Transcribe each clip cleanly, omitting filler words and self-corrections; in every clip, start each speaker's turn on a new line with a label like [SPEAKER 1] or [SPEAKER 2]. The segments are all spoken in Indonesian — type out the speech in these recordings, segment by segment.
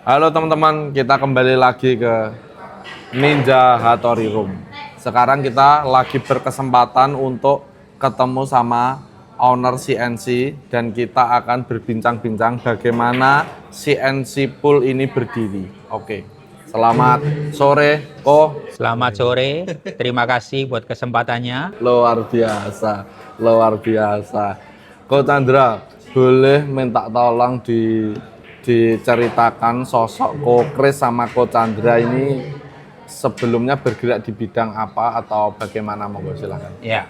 [SPEAKER 1] Halo teman-teman, kita kembali lagi ke Ninja Hattori Room. Sekarang kita lagi berkesempatan untuk ketemu sama owner CNC dan kita akan berbincang-bincang bagaimana CNC pool ini berdiri. Oke, selamat sore, Ko.
[SPEAKER 2] Selamat sore, terima kasih buat kesempatannya.
[SPEAKER 1] Luar biasa, luar biasa. Ko Chandra, boleh minta tolong diceritakan sosok Ko Kris sama Ko Chandra ini sebelumnya bergerak di bidang apa atau bagaimana, monggo silakan.
[SPEAKER 2] Ya,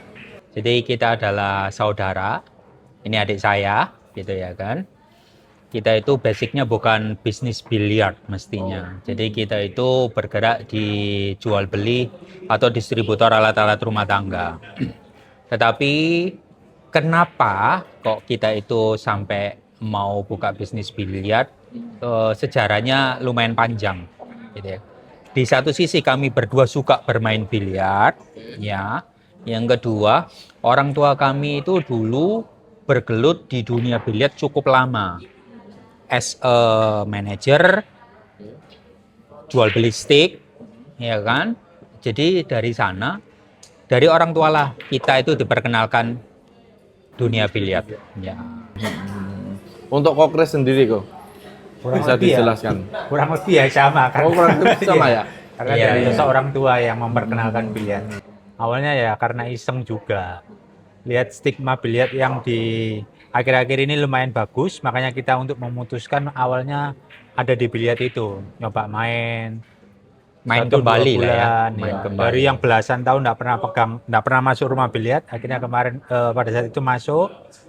[SPEAKER 2] jadi kita adalah saudara. Ini adik saya, gitu ya kan. Kita itu basicnya bukan bisnis biliar mestinya. Jadi kita itu bergerak di jual beli atau distributor alat-alat rumah tangga. Tetapi kenapa kok kita itu sampai mau buka bisnis biliar? Sejarahnya lumayan panjang, gitu ya. Di satu sisi kami berdua suka bermain biliar, ya. Yang kedua, orang tua kami itu dulu bergelut di dunia biliar cukup lama. As a manager, jual beli stick, ya kan. Jadi dari sana, dari orang tua lah kita itu diperkenalkan dunia biliar. Ya.
[SPEAKER 1] Untuk Ko Kris sendiri, Ko, bisa dijelaskan?
[SPEAKER 3] Kurang lebih ya sama kan.
[SPEAKER 1] Oh, kurang lebih sama ya?
[SPEAKER 3] Karena
[SPEAKER 2] Iya,
[SPEAKER 3] dari
[SPEAKER 2] iya.
[SPEAKER 3] sosok orang tua yang memperkenalkan biliar. Awalnya ya karena iseng juga. Lihat stigma biliar yang di akhir-akhir ini lumayan bagus, makanya kita untuk memutuskan awalnya ada di biliar itu, nyoba main
[SPEAKER 2] Main
[SPEAKER 3] 1-2
[SPEAKER 2] kembali lah ya,
[SPEAKER 3] bulan,
[SPEAKER 2] main
[SPEAKER 3] ya.
[SPEAKER 2] kembali.
[SPEAKER 3] Dari yang belasan tahun nggak pernah pegang, nggak pernah masuk rumah biliar, akhirnya kemarin pada saat itu masuk.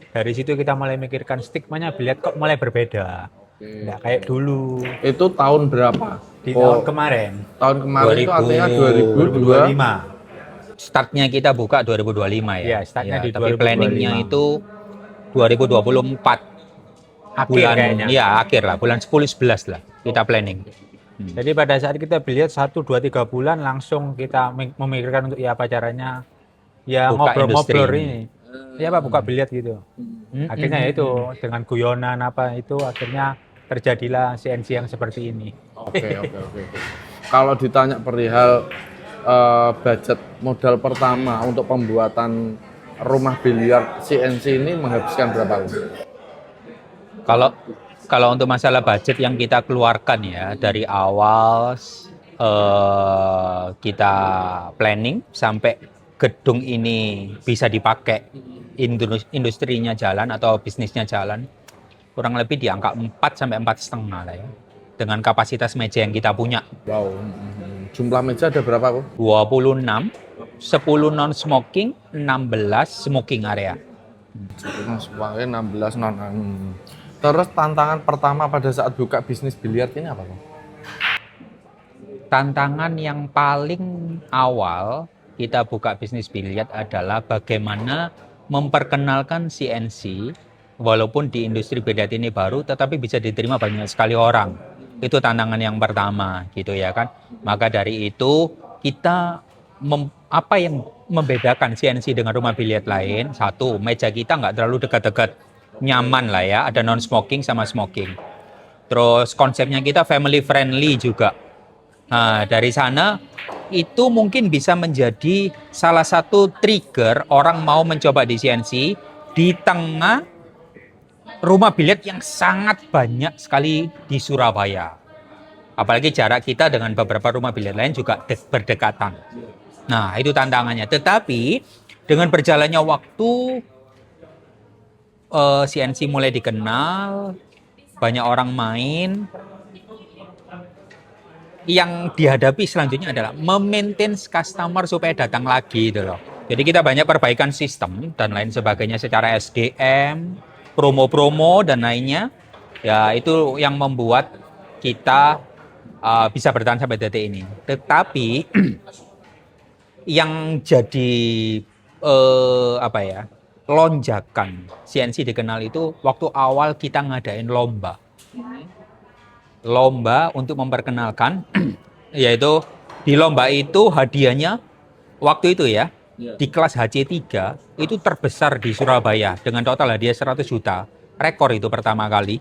[SPEAKER 3] Dari situ kita mulai mikirkan stigmanya biliar kok mulai berbeda, nggak kayak dulu.
[SPEAKER 1] Itu tahun berapa?
[SPEAKER 3] Di
[SPEAKER 1] Ko,
[SPEAKER 3] tahun kemarin,
[SPEAKER 1] tahun kemarin itu artinya 2002.
[SPEAKER 3] 2025.
[SPEAKER 2] Startnya kita buka 2025 ya.
[SPEAKER 3] Iya, startnya di
[SPEAKER 2] tapi
[SPEAKER 3] 2025.
[SPEAKER 2] planningnya itu 2024.
[SPEAKER 3] Akhir
[SPEAKER 2] Bulan
[SPEAKER 3] kayaknya.
[SPEAKER 2] ya akhir lah, bulan 10-11 lah kita planning.
[SPEAKER 3] Jadi pada saat kita biliar 1, 2, 3 bulan langsung kita memikirkan untuk ya apa caranya ya
[SPEAKER 2] Buka
[SPEAKER 3] ngobrol-ngobrol
[SPEAKER 2] industri
[SPEAKER 3] ini. Ya apa buka biliar gitu. Akhirnya ya itu dengan guyonan apa itu akhirnya terjadilah CNC yang seperti ini.
[SPEAKER 1] Oke. Kalau ditanya perihal budget modal pertama untuk pembuatan rumah biliar CNC ini menghabiskan berapa?
[SPEAKER 2] Kalau kalau untuk masalah budget yang kita keluarkan ya dari awal kita planning sampai gedung ini bisa dipakai industrinya jalan atau bisnisnya jalan kurang lebih di angka 4 sampai 4,5 lah ya. Dengan kapasitas meja yang kita punya.
[SPEAKER 1] Wow. Jumlah meja ada berapa, Bu?
[SPEAKER 2] 26, 10 non smoking, 16 smoking area.
[SPEAKER 1] Semuanya 16 non. Terus tantangan pertama pada saat buka bisnis biliar ini apa, Bu?
[SPEAKER 2] Tantangan yang paling awal kita buka bisnis biliar adalah bagaimana memperkenalkan CNC walaupun di industri biliar ini baru tetapi bisa diterima banyak sekali orang. Itu tantangan yang pertama gitu ya kan. Maka dari itu kita apa yang membedakan CNC dengan rumah biliar lain? Satu, meja kita nggak terlalu dekat-dekat, nyaman lah ya, ada non smoking sama smoking. Terus konsepnya kita family friendly juga. Nah, dari sana itu mungkin bisa menjadi salah satu trigger orang mau mencoba di CNC di tengah rumah biliar yang sangat banyak sekali di Surabaya. Apalagi jarak kita dengan beberapa rumah biliar lain juga berdekatan. Nah, itu tantangannya. Tetapi dengan berjalannya waktu, CNC mulai dikenal, banyak orang main. Yang dihadapi selanjutnya adalah memaintain customer supaya datang lagi gitu loh. Jadi kita banyak perbaikan sistem dan lain sebagainya secara SDM, promo-promo dan lainnya. Ya itu yang membuat kita bisa bertahan sampai detik ini. Tetapi yang jadi lonjakan CNC dikenal itu waktu awal kita ngadain lomba untuk memperkenalkan yaitu di lomba itu hadiahnya waktu itu ya di kelas HC3 itu terbesar di Surabaya dengan total hadiah 100 juta rekor itu pertama kali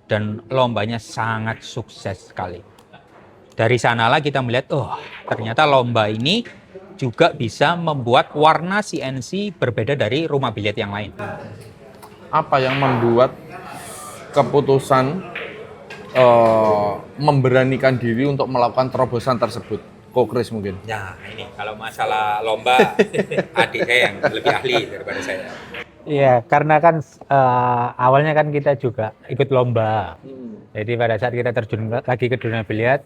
[SPEAKER 2] dan lombanya sangat sukses sekali. Dari sanalah kita melihat, oh ternyata lomba ini juga bisa membuat warna CNC berbeda dari rumah biliar yang lain.
[SPEAKER 1] Apa yang membuat keputusan memberanikan diri untuk melakukan terobosan tersebut? Ko Kris mungkin.
[SPEAKER 2] Nah ini kalau masalah lomba, adik saya yang lebih ahli daripada saya.
[SPEAKER 3] Iya, karena kan awalnya kan kita juga ikut lomba. Jadi pada saat kita terjun lagi ke dunia biliar,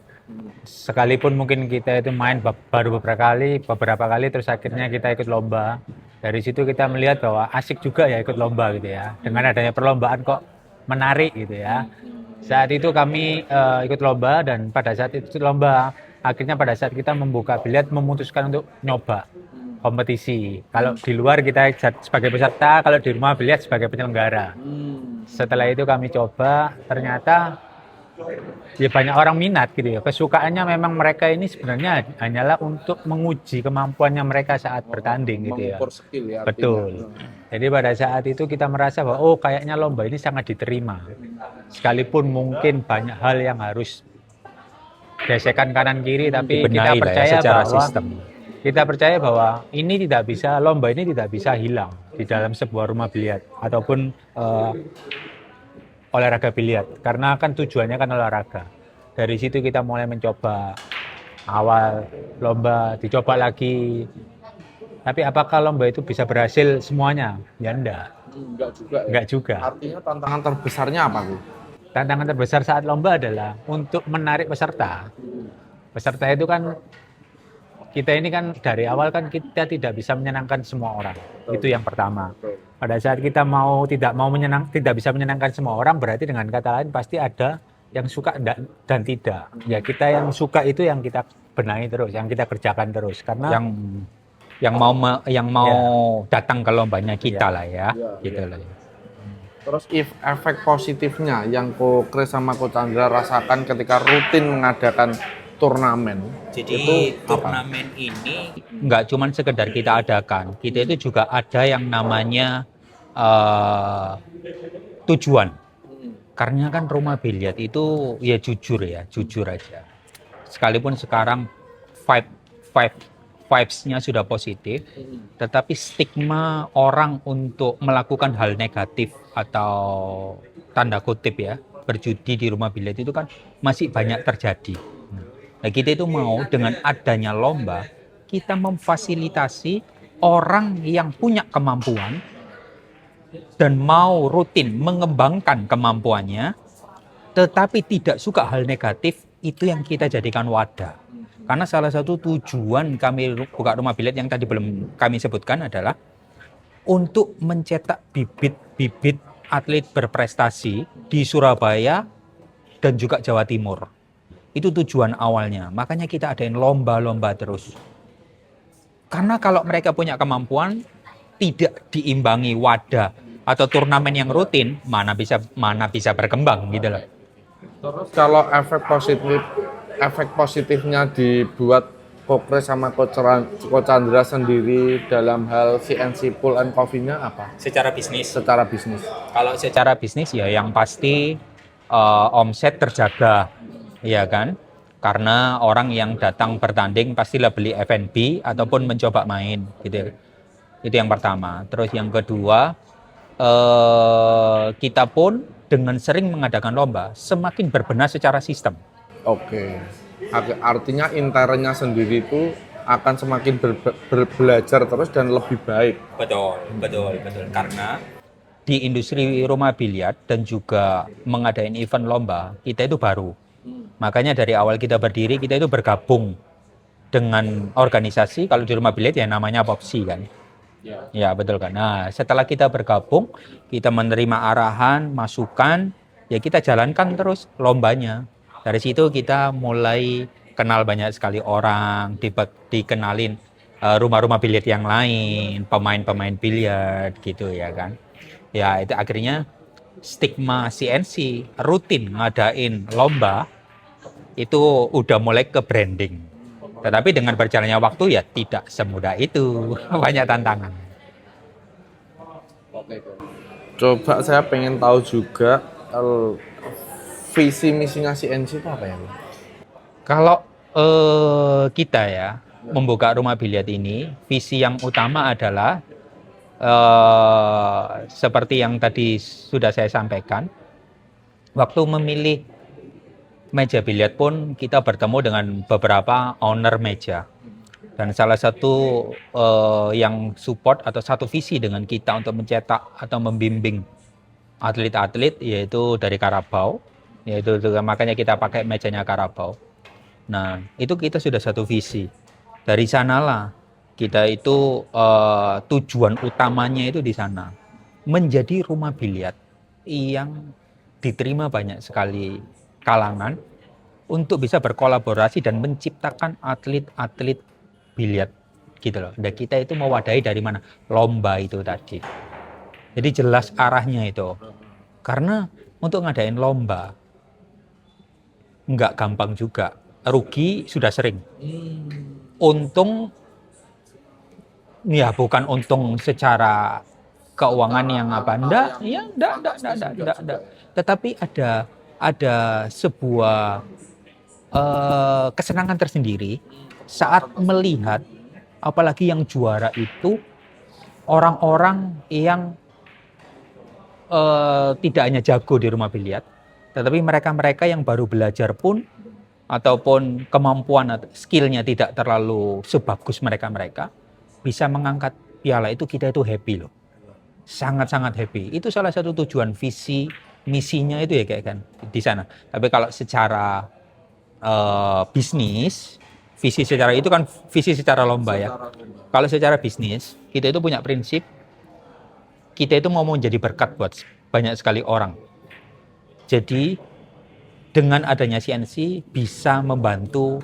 [SPEAKER 3] sekalipun mungkin kita itu main baru beberapa kali, terus akhirnya kita ikut lomba. Dari situ kita melihat bahwa asik juga ya ikut lomba gitu ya. Dengan adanya perlombaan kok menarik gitu ya. Saat itu kami ikut lomba, dan pada saat itu lomba, akhirnya pada saat kita membuka biliar memutuskan untuk nyoba kompetisi. Kalau di luar kita sebagai peserta, kalau di rumah biliar sebagai penyelenggara. Setelah itu kami coba, ternyata ya banyak orang minat gitu ya. Kesukaannya memang mereka ini sebenarnya hanyalah untuk menguji kemampuannya mereka saat bertanding gitu ya.
[SPEAKER 1] Mengukur skill ya.
[SPEAKER 3] Betul. Jadi pada saat itu kita merasa bahwa oh kayaknya lomba ini sangat diterima. Sekalipun mungkin banyak hal yang harus gesekan kanan kiri, tapi kita
[SPEAKER 2] Dibenahi lah ya,
[SPEAKER 3] percaya
[SPEAKER 2] secara
[SPEAKER 3] bahwa
[SPEAKER 2] sistem.
[SPEAKER 3] kita percaya bahwa ini tidak bisa, lomba ini tidak bisa hilang di dalam sebuah rumah biliar ataupun olahraga biliar, karena kan tujuannya kan olahraga. Dari situ kita mulai mencoba, awal lomba dicoba lagi. Tapi apakah lomba itu bisa berhasil semuanya? Ya enggak.
[SPEAKER 1] Enggak juga. Ya?
[SPEAKER 3] Enggak juga.
[SPEAKER 1] Artinya tantangan terbesarnya apa, Bu?
[SPEAKER 3] Tantangan terbesar saat lomba adalah untuk menarik peserta. Peserta itu kan, kita ini kan dari awal kan kita tidak bisa menyenangkan semua orang. Itu yang pertama. Pada saat kita tidak bisa menyenangkan semua orang, berarti dengan kata lain pasti ada yang suka dan tidak. Ya kita yang suka itu yang kita benahi terus, yang kita kerjakan terus. Karena
[SPEAKER 2] yang mau datang ke lombanya kita lah ya, gitu lah.
[SPEAKER 1] Terus efek positifnya yang Ko Kris sama Ko Chandra rasakan ketika rutin mengadakan turnamen.
[SPEAKER 2] Jadi
[SPEAKER 1] itu
[SPEAKER 2] turnamen ini nggak cuma sekedar kita adakan, kita itu juga ada yang namanya tujuan. Karena kan rumah biliar itu ya jujur aja. Sekalipun sekarang vibes-nya sudah positif, tetapi stigma orang untuk melakukan hal negatif atau tanda kutip ya, berjudi di rumah biliar itu kan masih banyak terjadi. Nah, kita itu mau dengan adanya lomba, kita memfasilitasi orang yang punya kemampuan dan mau rutin mengembangkan kemampuannya, tetapi tidak suka hal negatif, itu yang kita jadikan wadah. Karena salah satu tujuan kami buka rumah biliar yang tadi belum kami sebutkan adalah untuk mencetak bibit-bibit atlet berprestasi di Surabaya dan juga Jawa Timur. Itu tujuan awalnya. Makanya kita adain lomba-lomba terus. Karena kalau mereka punya kemampuan, tidak diimbangi wadah atau turnamen yang rutin, mana bisa berkembang gitu loh.
[SPEAKER 1] Terus kalau efek positifnya dibuat Ko Kris sama Ko Chandra sendiri dalam hal CNC Pull and Coffee-nya apa?
[SPEAKER 2] Secara bisnis.
[SPEAKER 1] Secara bisnis.
[SPEAKER 2] Kalau secara bisnis ya yang pasti omset terjaga, ya kan? Karena orang yang datang bertanding pastilah beli F&B ataupun mencoba main, gitu. Itu yang pertama. Terus yang kedua, kita pun dengan sering mengadakan lomba semakin berbenah secara sistem.
[SPEAKER 1] Oke. Artinya internnya sendiri itu akan semakin belajar terus dan lebih baik.
[SPEAKER 2] Betul. Karena di industri rumah biliar dan juga mengadain event lomba, kita itu baru. Makanya dari awal kita berdiri, kita itu bergabung dengan organisasi, kalau di rumah biliar ya namanya Popsi kan. Ya betul kan. Nah setelah kita bergabung, kita menerima arahan, masukan, ya kita jalankan terus lombanya. Dari situ kita mulai kenal banyak sekali orang, dikenalin rumah-rumah biliar yang lain, pemain-pemain biliar gitu ya kan. Ya itu akhirnya stigma CNC rutin ngadain lomba itu udah mulai ke branding. Tetapi dengan berjalannya waktu ya tidak semudah itu, banyak tantangan.
[SPEAKER 1] Coba saya pengen tahu juga visi misinya CNC itu apa ya?
[SPEAKER 2] Kalau kita ya membuka rumah biliar ini, visi yang utama adalah seperti yang tadi sudah saya sampaikan, waktu memilih meja biliar pun kita bertemu dengan beberapa owner meja. Dan salah satu yang support atau satu visi dengan kita untuk mencetak atau membimbing atlet-atlet yaitu dari Carabao, yaitu makanya kita pakai mejanya Carabao. Nah, itu kita sudah satu visi. Dari sanalah kita itu tujuan utamanya itu di sana. Menjadi rumah biliar yang diterima banyak sekali kalangan untuk bisa berkolaborasi dan menciptakan atlet-atlet biliar gitu loh. Dan kita itu mewadahi dari mana? Lomba itu tadi. Jadi jelas arahnya itu. Karena untuk ngadain lomba nggak gampang juga. Rugi sudah sering. Untung ya bukan untung secara keuangan yang apa, enggak. Tetapi ada sebuah kesenangan tersendiri saat melihat apalagi yang juara itu orang-orang yang tidak hanya jago di rumah biliar, tetapi mereka-mereka yang baru belajar pun ataupun kemampuan atau skillnya tidak terlalu sebagus mereka-mereka bisa mengangkat piala itu, kita itu happy loh. Sangat-sangat happy. Itu salah satu tujuan visi misinya itu ya kayak kan di sana. Tapi kalau secara bisnis, visi secara itu kan visi secara lomba ya. Kalau secara bisnis, kita itu punya prinsip kita itu mau menjadi berkat buat banyak sekali orang. Jadi dengan adanya CNC bisa membantu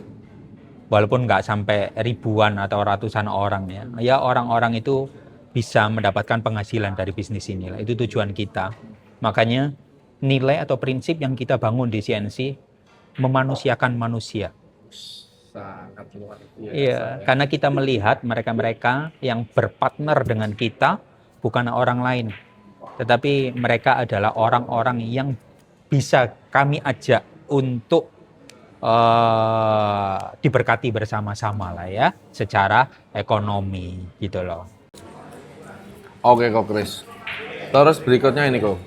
[SPEAKER 2] walaupun nggak sampai ribuan atau ratusan orang ya. Ya orang-orang itu bisa mendapatkan penghasilan dari bisnis ini. Itu tujuan kita. Makanya nilai atau prinsip yang kita bangun di CNC memanusiakan manusia.
[SPEAKER 1] Sangat luar biasa.
[SPEAKER 2] Iya, karena kita melihat mereka-mereka yang berpartner dengan kita bukan orang lain, tetapi mereka adalah orang-orang yang bisa kami ajak untuk diberkati bersama-sama lah ya, secara ekonomi gitu loh.
[SPEAKER 1] Oke kok Chris. Terus berikutnya ini kok.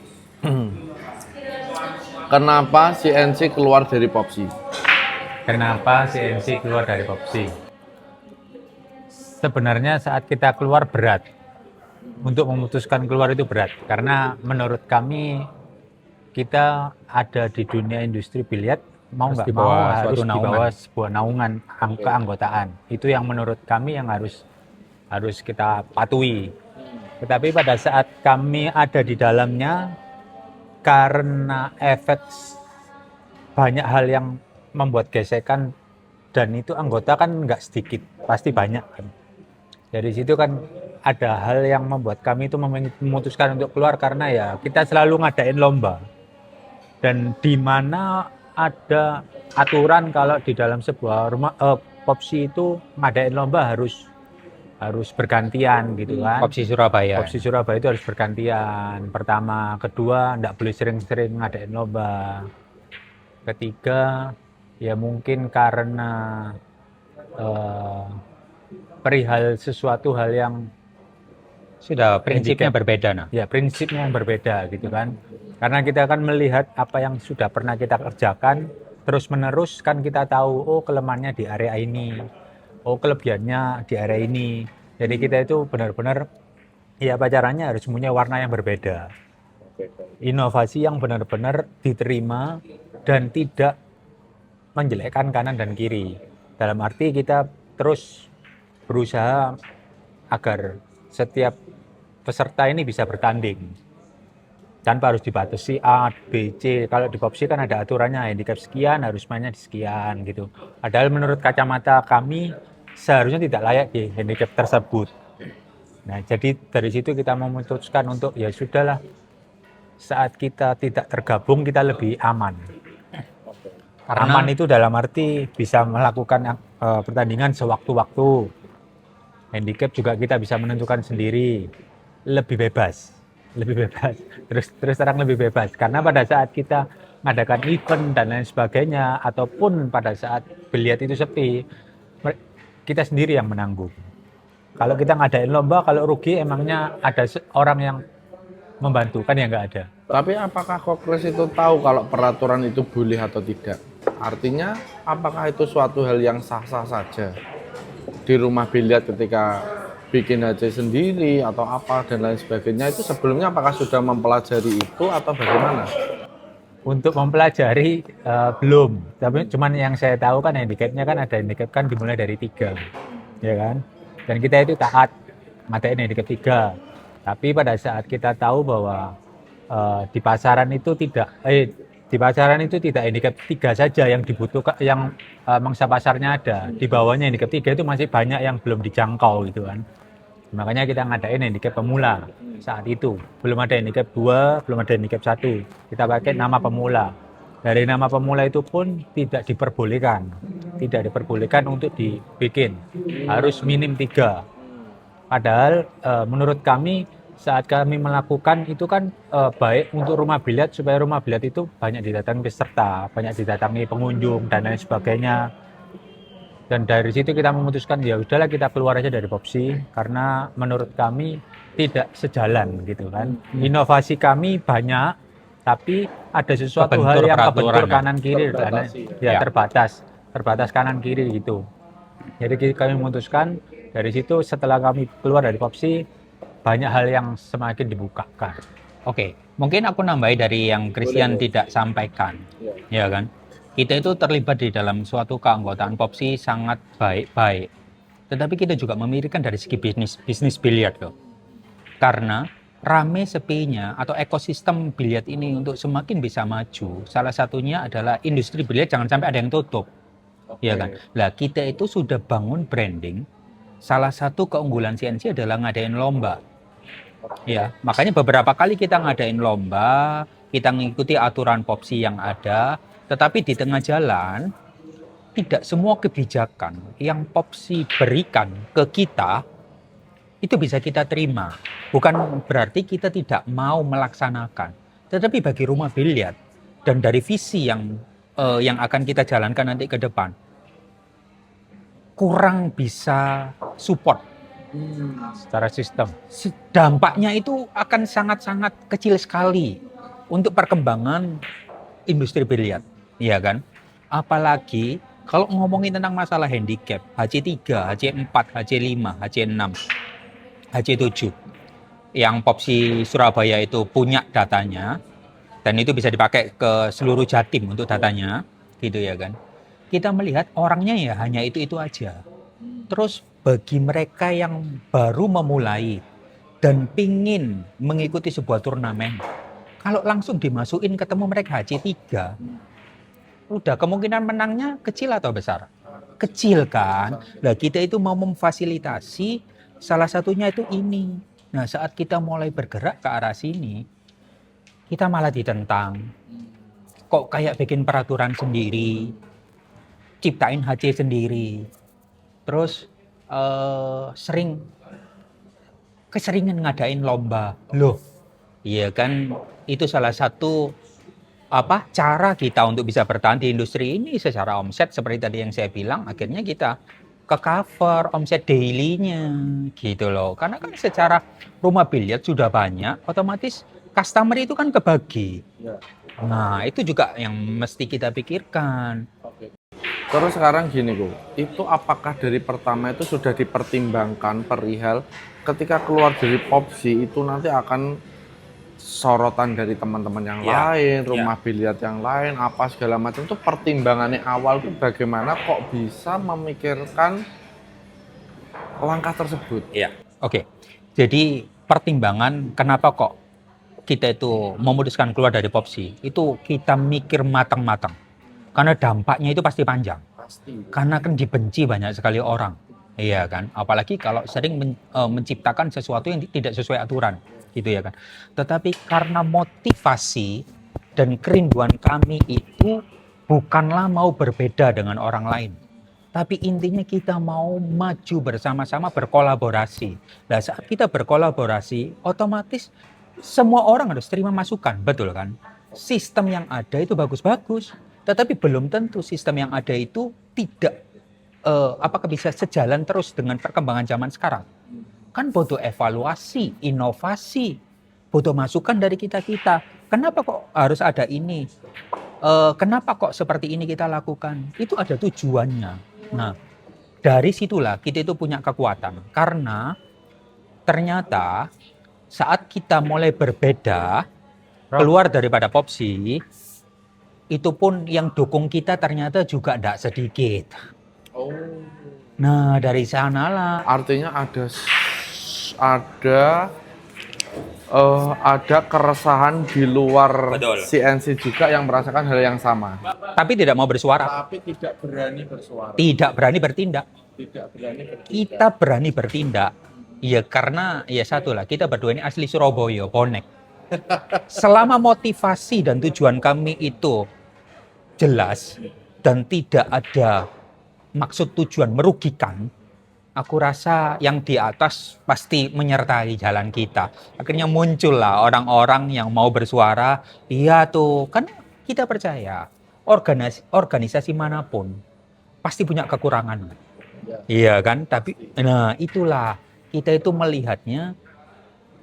[SPEAKER 1] Kenapa CNC keluar dari Popsi?
[SPEAKER 3] Kenapa CNC keluar dari Popsi? Sebenarnya saat kita keluar berat. Untuk memutuskan keluar itu berat. Karena menurut kami kita ada di dunia industri biliar, mau nggak mau harus di bawah sebuah naungan keanggotaan. Itu yang menurut kami yang harus kita patuhi. Tetapi pada saat kami ada di dalamnya, karena efek banyak hal yang membuat gesekan, dan itu anggota kan nggak sedikit, pasti banyak kan. Dari situ kan ada hal yang membuat kami itu memutuskan untuk keluar, karena ya kita selalu ngadain lomba. Dan di mana ada aturan kalau di dalam sebuah rumah Popsi itu ngadain lomba harus bergantian gitu kan.
[SPEAKER 2] Popsi Surabaya.
[SPEAKER 3] Popsi Surabaya itu harus bergantian. Pertama, kedua enggak boleh sering-sering ngadain lomba. Ketiga, ya mungkin karena perihal sesuatu hal yang
[SPEAKER 2] sudah prinsipnya berbeda nah.
[SPEAKER 3] Ya, prinsipnya yang berbeda gitu kan. Karena kita akan melihat apa yang sudah pernah kita kerjakan terus menerus, kan kita tahu oh kelemahannya di area ini, oh kelebihannya di area ini. Jadi kita itu benar-benar ya caranya harus punya warna yang berbeda. Inovasi yang benar-benar diterima dan tidak menjelekkan kanan dan kiri. Dalam arti kita terus berusaha agar setiap peserta ini bisa bertanding tanpa harus dibatasi A, B, C. Kalau di Popsi kan ada aturannya, handicap sekian harus mainnya di sekian gitu. Padahal menurut kacamata kami seharusnya tidak layak di handicap tersebut. Nah, jadi dari situ kita memutuskan untuk ya sudahlah, saat kita tidak tergabung kita lebih aman. Karena aman itu dalam arti bisa melakukan pertandingan sewaktu-waktu. Handicap juga kita bisa menentukan sendiri, lebih bebas, terus terang lebih bebas. Karena pada saat kita ngadakan event dan lain sebagainya, ataupun pada saat biliar itu sepi, kita sendiri yang menanggung. Kalau kita ngadain lomba, kalau rugi emangnya ada orang yang membantu, kan ya nggak ada.
[SPEAKER 1] Tapi apakah Kokres itu tahu kalau peraturan itu boleh atau tidak? Artinya apakah itu suatu hal yang sah-sah saja? Di rumah biliar ketika bikin HC sendiri atau apa dan lain sebagainya, itu sebelumnya apakah sudah mempelajari itu atau bagaimana?
[SPEAKER 3] Untuk mempelajari belum, tapi cuman yang saya tahu kan handicapnya kan ada handicap kan dimulai dari 3, ya kan? Dan kita itu taat ngadain handicap 3. Tapi pada saat kita tahu bahwa di pasaran itu tidak handicap 3 saja yang dibutuhkan, yang mangsa pasarnya ada. Di bawahnya handicap 3 itu masih banyak yang belum dijangkau gitu kan. Makanya kita ngadain handicap pemula saat itu. Belum ada handicap 2, belum ada handicap 1. Kita pakai nama pemula. Dari nama pemula itu pun tidak diperbolehkan. Tidak diperbolehkan untuk dibikin. Harus minim 3. Padahal menurut kami saat kami melakukan itu kan baik untuk rumah biliar, supaya rumah biliar itu banyak didatangi peserta, banyak didatangi pengunjung dan lain sebagainya. Dan dari situ kita memutuskan ya udahlah kita keluar aja dari Popsi, karena menurut kami tidak sejalan gitu kan. Inovasi kami banyak, tapi ada sesuatu hal yang kebentur kanan kiri karena ya terbatas kanan kiri gitu. Jadi kami memutuskan dari situ, setelah kami keluar dari Popsi, banyak hal yang semakin dibukakan.
[SPEAKER 2] Oke, mungkin aku nambahi dari yang Christian tidak sampaikan, ya kan? Kita itu terlibat di dalam suatu keanggotaan Popsi sangat baik-baik. Tetapi kita juga memikirkan dari segi bisnis biliar loh. Karena rame sepinya atau ekosistem biliar ini untuk semakin bisa maju, salah satunya adalah industri biliar jangan sampai ada yang tutup. Ya kan? Lah kita itu sudah bangun branding. Salah satu keunggulan CNC adalah ngadain lomba. Ya, makanya beberapa kali kita ngadain lomba, kita mengikuti aturan Popsi yang ada. Tetapi di tengah jalan, tidak semua kebijakan yang Popsi berikan ke kita, itu bisa kita terima. Bukan berarti kita tidak mau melaksanakan. Tetapi bagi rumah biliar, dan dari visi yang akan kita jalankan nanti ke depan, kurang bisa support
[SPEAKER 3] Secara sistem.
[SPEAKER 2] Dampaknya itu akan sangat-sangat kecil sekali untuk perkembangan industri biliar. Iya kan? Apalagi kalau ngomongin tentang masalah handicap, HC3, HC4, HC5, HC6, HC7 yang Popsi Surabaya itu punya datanya dan itu bisa dipakai ke seluruh Jatim untuk datanya, gitu ya kan. Kita melihat orangnya ya hanya itu aja. Terus bagi mereka yang baru memulai dan pingin mengikuti sebuah turnamen, kalau langsung dimasukin ketemu mereka HC3, udah kemungkinan menangnya kecil atau besar? Kecil kan? Nah kita itu mau memfasilitasi, salah satunya itu ini. Nah saat kita mulai bergerak ke arah sini, kita malah ditentang. Kok kayak bikin peraturan sendiri, ciptain HC sendiri, terus keseringan ngadain lomba. Loh, iya kan itu salah satu cara kita untuk bisa bertahan di industri ini secara omset seperti tadi yang saya bilang, akhirnya kita ke cover omset daily-nya gitu loh. Karena kan secara rumah biliar sudah banyak, otomatis customer itu kan kebagi. Nah, itu juga yang mesti kita pikirkan.
[SPEAKER 1] Terus sekarang gini Bu, itu apakah dari pertama itu sudah dipertimbangkan perihal ketika keluar dari Popsi itu nanti akan sorotan dari teman-teman yang lain, rumah biliar yang lain, apa segala macam, itu pertimbangannya awal itu bagaimana kok bisa memikirkan langkah tersebut?
[SPEAKER 2] Iya. Oke. Jadi pertimbangan kenapa kok kita itu memutuskan keluar dari Popsi, itu kita mikir matang-matang. Karena dampaknya itu pasti panjang. Karena kan dibenci banyak sekali orang. Iya kan? Apalagi kalau sering menciptakan sesuatu yang tidak sesuai aturan. Gitu ya kan. Tetapi karena motivasi dan kerinduan kami itu bukanlah mau berbeda dengan orang lain. Tapi intinya kita mau maju bersama-sama, berkolaborasi. Nah saat kita berkolaborasi, otomatis semua orang harus terima masukan, betul kan? sistem yang ada itu bagus-bagus, tetapi belum tentu sistem yang ada itu tidak apakah bisa sejalan terus dengan perkembangan zaman sekarang. Kan butuh evaluasi, inovasi, butuh masukan dari kita-kita. Kenapa kok harus ada ini? Kenapa kok seperti ini kita lakukan? Itu ada tujuannya. Nah, dari situlah kita itu punya kekuatan. Karena ternyata saat kita mulai berbeda, keluar daripada Popsi, itu pun yang dukung kita ternyata juga tidak sedikit. Nah, dari sanalah.
[SPEAKER 1] Artinya ada keresahan di luar
[SPEAKER 2] Betul.
[SPEAKER 1] CNC juga yang merasakan hal yang sama.
[SPEAKER 2] Tapi tidak mau bersuara.
[SPEAKER 4] Tapi tidak berani bersuara.
[SPEAKER 2] Tidak berani bertindak.
[SPEAKER 4] Tidak berani bertindak.
[SPEAKER 2] Kita berani bertindak. Ya karena ya satu lah, kita berdua ini asli Surabaya, bonek. Selama motivasi dan tujuan kami itu jelas dan tidak ada maksud tujuan merugikan, aku rasa yang di atas pasti menyertai jalan kita. Akhirnya muncullah orang-orang yang mau bersuara. Iya tuh, kan kita percaya organisasi manapun pasti punya kekurangan. Iya kan? Tapi nah itulah kita itu melihatnya